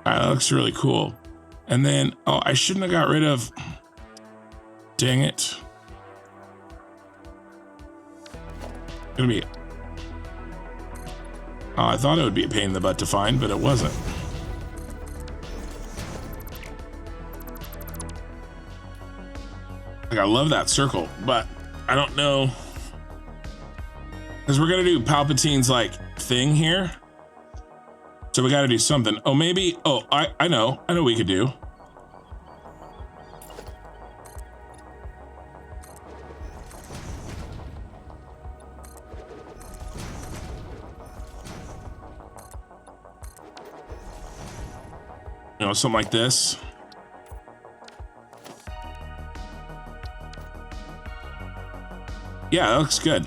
that looks really cool. And then, oh, I shouldn't have got rid of, dang it. Gonna be, oh, I thought it would be a pain in the butt to find, but it wasn't. Like, I love that circle, but I don't know, because we're gonna do Palpatine's like thing here, so we got to do something. Oh, maybe. Oh, I know what we could do. You know, something like this. Yeah, that looks good.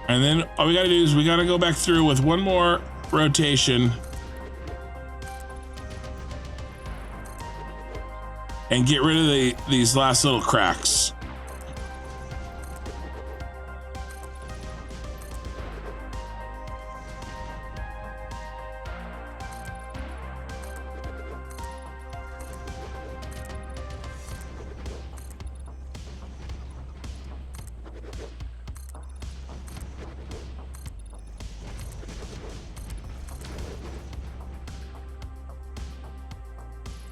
And then all we gotta do is we gotta go back through with one more rotation and get rid of these last little cracks.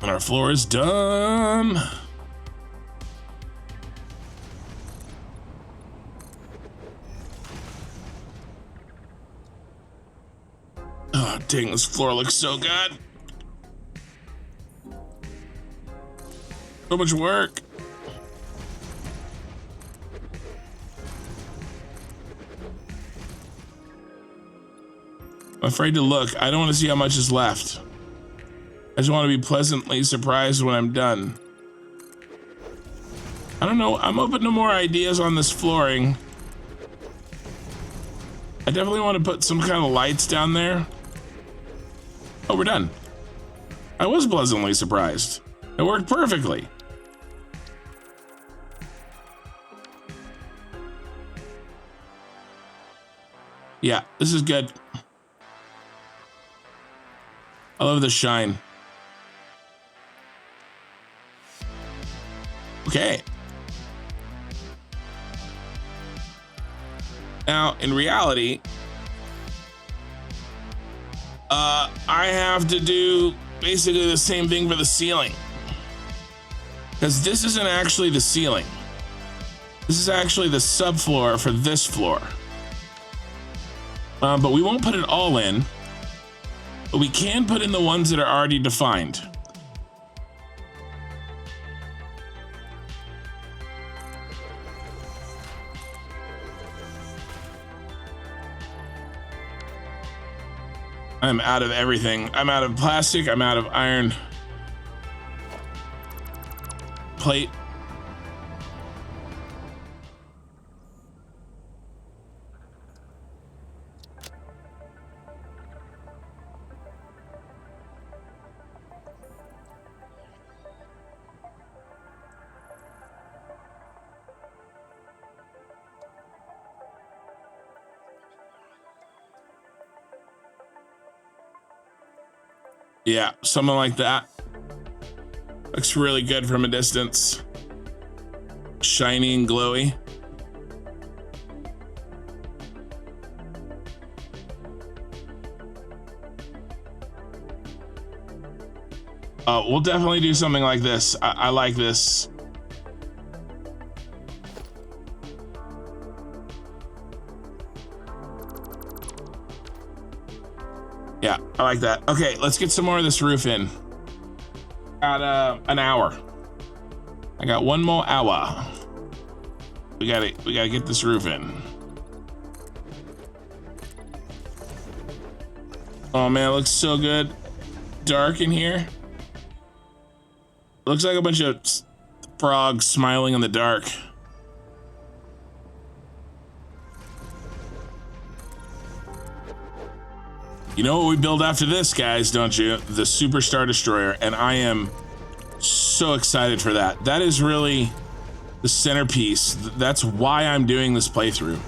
And our floor is done. Oh, dang, this floor looks so good. So much work. I'm afraid to look. I don't want to see how much is left. I just want to be pleasantly surprised when I'm done. I don't know. I'm open to more ideas on this flooring. I definitely want to put some kind of lights down there. Oh, we're done. I was pleasantly surprised. It worked perfectly. Yeah, this is good. I love the shine. Okay. Now, in reality, I have to do basically the same thing for the ceiling, because this isn't actually the ceiling. This is actually the subfloor for this floor. But we won't put it all in, but we can put in the ones that are already defined. I'm out of everything. I'm out of plastic. I'm out of iron plate. Yeah, something like that. Looks really good from a distance. Shiny and glowy. We'll definitely do something like this. I like this. Yeah, I like that. Okay, let's get some more of this roof in. Got an hour. I got one more hour. We gotta get this roof in. Oh man, it looks so good. Dark in here. Looks like a bunch of frogs smiling in the dark. You know what we build after this, guys, don't you? The Super Star Destroyer, and I am so excited for that. That is really the centerpiece. That's why I'm doing this playthrough,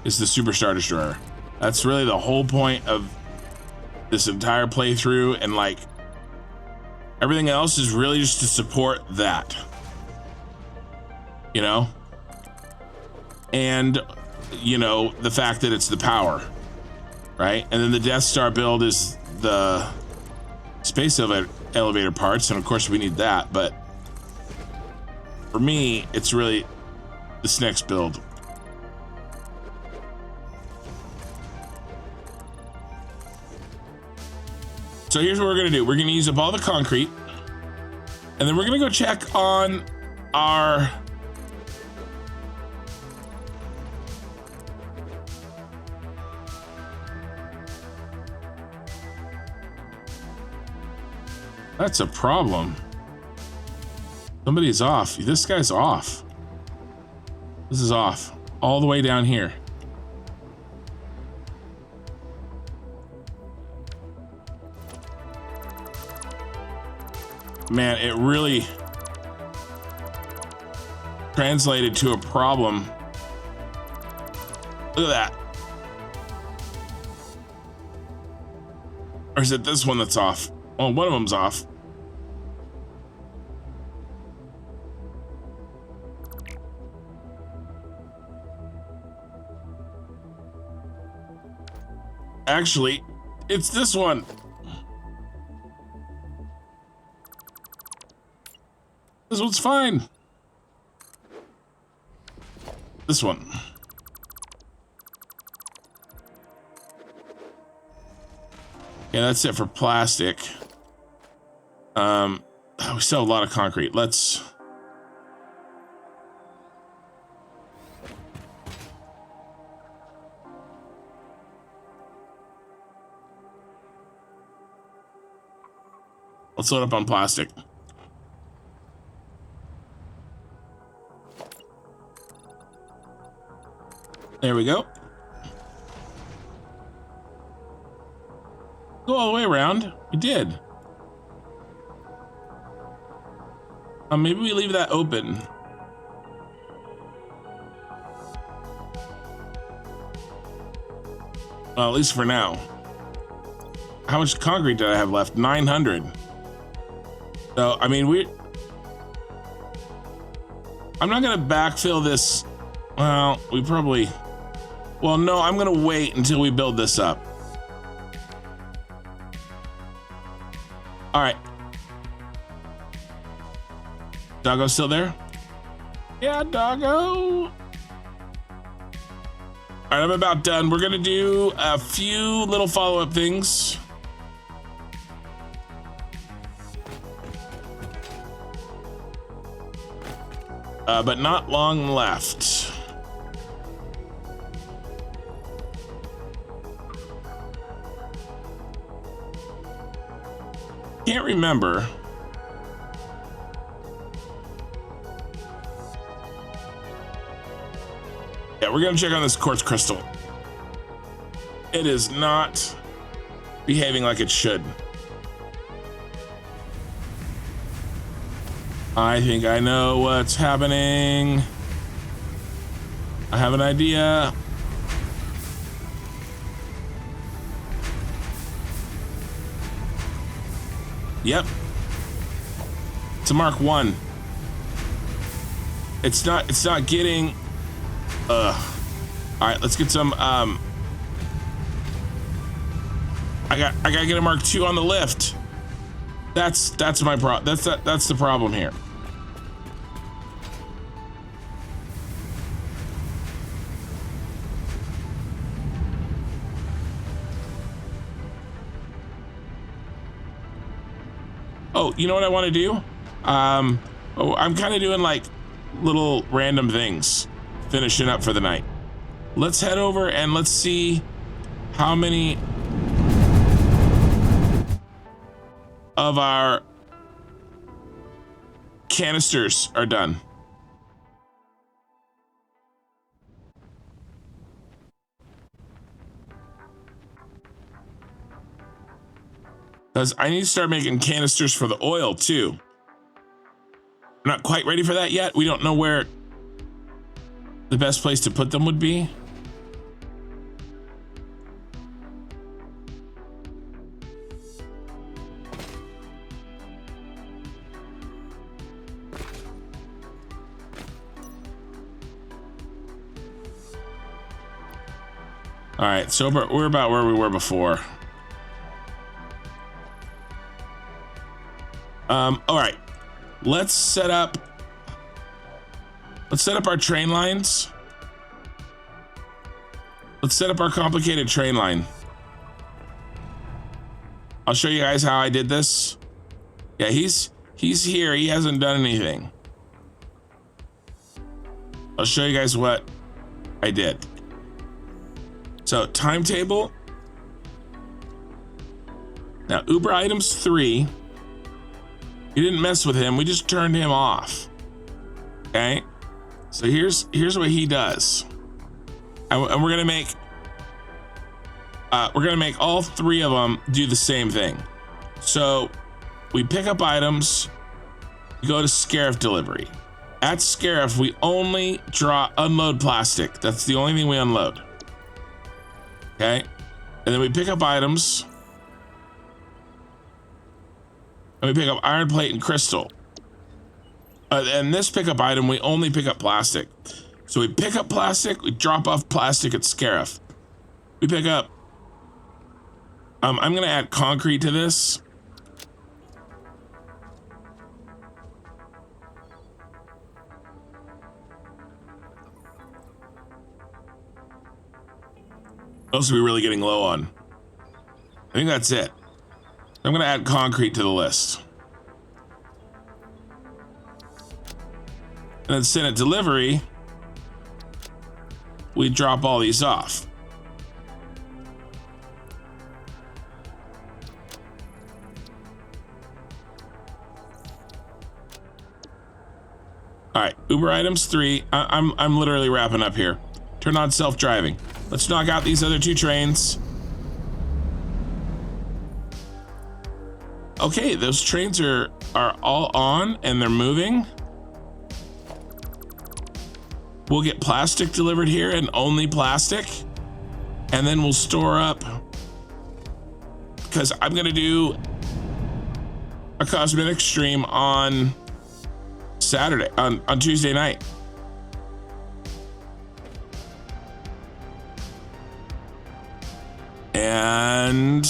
is the Super Star Destroyer. That's really the whole point of this entire playthrough, and like everything else is really just to support that, you know? And, you know, the fact that it's the power. Right, and then the Death Star build is the space elevator parts, and of course we need that, but for me, it's really this next build. So here's what we're gonna do. We're gonna use up all the concrete, and then we're gonna go check on our that's a problem. Somebody's off. This guy's off. This is off all the way down here. Man, it really translated to a problem. Look at that. Or is it this one that's off? Oh, one of them's off. Actually, it's this one. This one's fine. This one. Yeah, that's it for plastic. We still have a lot of concrete. Let's load up on plastic. There we go. Go all the way around. We did. Maybe we leave that open. Well, at least for now. How much concrete did I have left? 900. So, I mean, I'm not gonna backfill this. Well, we probably, well, no, I'm gonna wait until we build this up. All right. Doggo still there? Yeah, Doggo. All right, I'm about done. We're gonna do a few little follow-up things. But not long left. Can't remember. Yeah, we're gonna check on this quartz crystal. It is not behaving like it should. I think I know what's happening. I have an idea. Yep. It's a Mark 1. It's not getting all right, let's get some I gotta get a Mark 2 on the lift. That's my that's the problem here. Oh, you know what I want to do? I'm kind of doing like little random things, finishing up for the night. Let's head over and let's see how many of our canisters are done. Because I need to start making canisters for the oil too. I'm not quite ready for that yet. We don't know where the best place to put them would be. All right, so we're about where we were before. All right, let's set up our train lines. Let's set up our complicated train line. I'll show you guys how I did this. Yeah, he's here. He hasn't done anything. I'll show you guys what I did. So timetable. Now Uber items 3. We didn't mess with him. We just turned him off. Okay. So here's what he does. And we're gonna make all 3 of them do the same thing. So we pick up items, we go to Scarif delivery. At Scarif, we only unload plastic. That's the only thing we unload. Okay. And then we pick up items. And we pick up iron plate and crystal. And this pickup item, we only pick up plastic. So we pick up plastic, we drop off plastic at Scarif. We pick up, I'm gonna add concrete to this. What else are we really getting low on? I think that's it. I'm gonna add concrete to the list. And then send a delivery. We drop all these off. All right, Uber items 3. I'm literally wrapping up here. Turn on self-driving. Let's knock out these other 2 trains. Okay, those trains are all on and they're moving. We'll get plastic delivered here and only plastic. And then we'll store up, because I'm gonna do a cosmetic stream on Saturday, on Tuesday night. And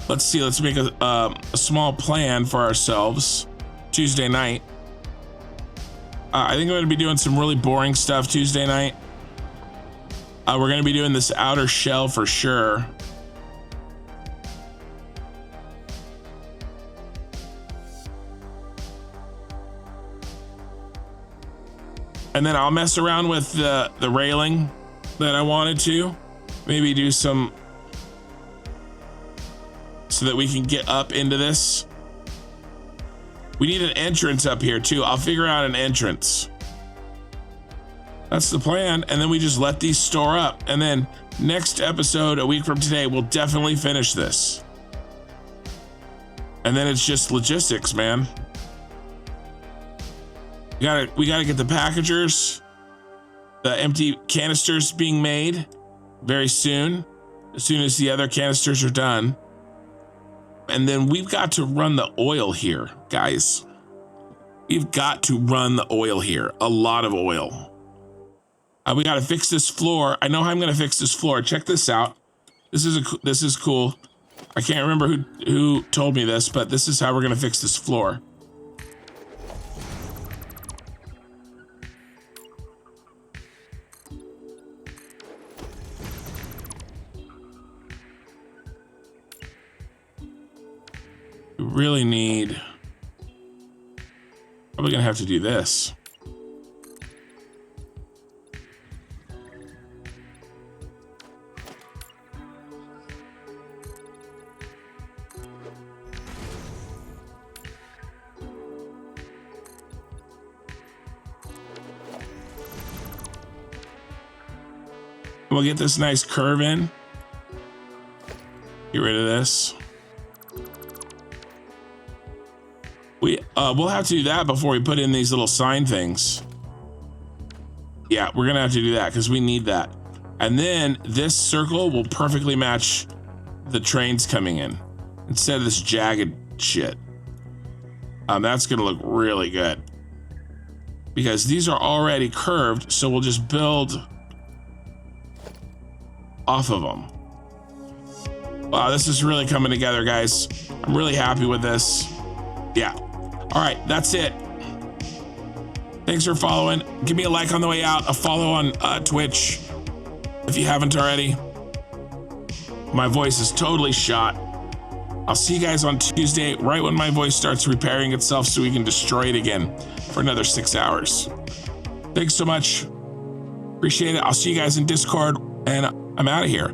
let's see, let's make a small plan for ourselves Tuesday night. I think I'm going to be doing some really boring stuff Tuesday night. We're going to be doing this outer shell for sure. And then I'll mess around with the railing that I wanted to. Maybe do some so that we can get up into this. We need an entrance up here too. I'll figure out an entrance. That's the plan. And then we just let these store up. And then next episode, a week from today, we'll definitely finish this. And then it's just logistics, man. We gotta get the packagers, the empty canisters being made very soon, as soon as the other canisters are done. And then we've got to run the oil here, guys. We've got to run the oil here. A lot of oil. We got to fix this floor. I know how I'm going to fix this floor. Check this out. This is cool. I can't remember who told me this, but this is how we're going to fix this floor. Really need, probably gonna have to do this. We'll get this nice curve in. Get rid of this. We'll have to do that before we put in these little sign things. Yeah, we're gonna have to do that because we need that. And then this circle will perfectly match the trains coming in instead of this jagged shit. That's gonna look really good because these are already curved, so we'll just build off of them. Wow, this is really coming together, guys. I'm really happy with this. Yeah. All right, that's it. Thanks for following. Give me a like on the way out, a follow on Twitch if you haven't already. My voice is totally shot. I'll see you guys on Tuesday, right when my voice starts repairing itself so we can destroy it again for another 6 hours. Thanks so much. Appreciate it. I'll see you guys in Discord, and I'm out of here.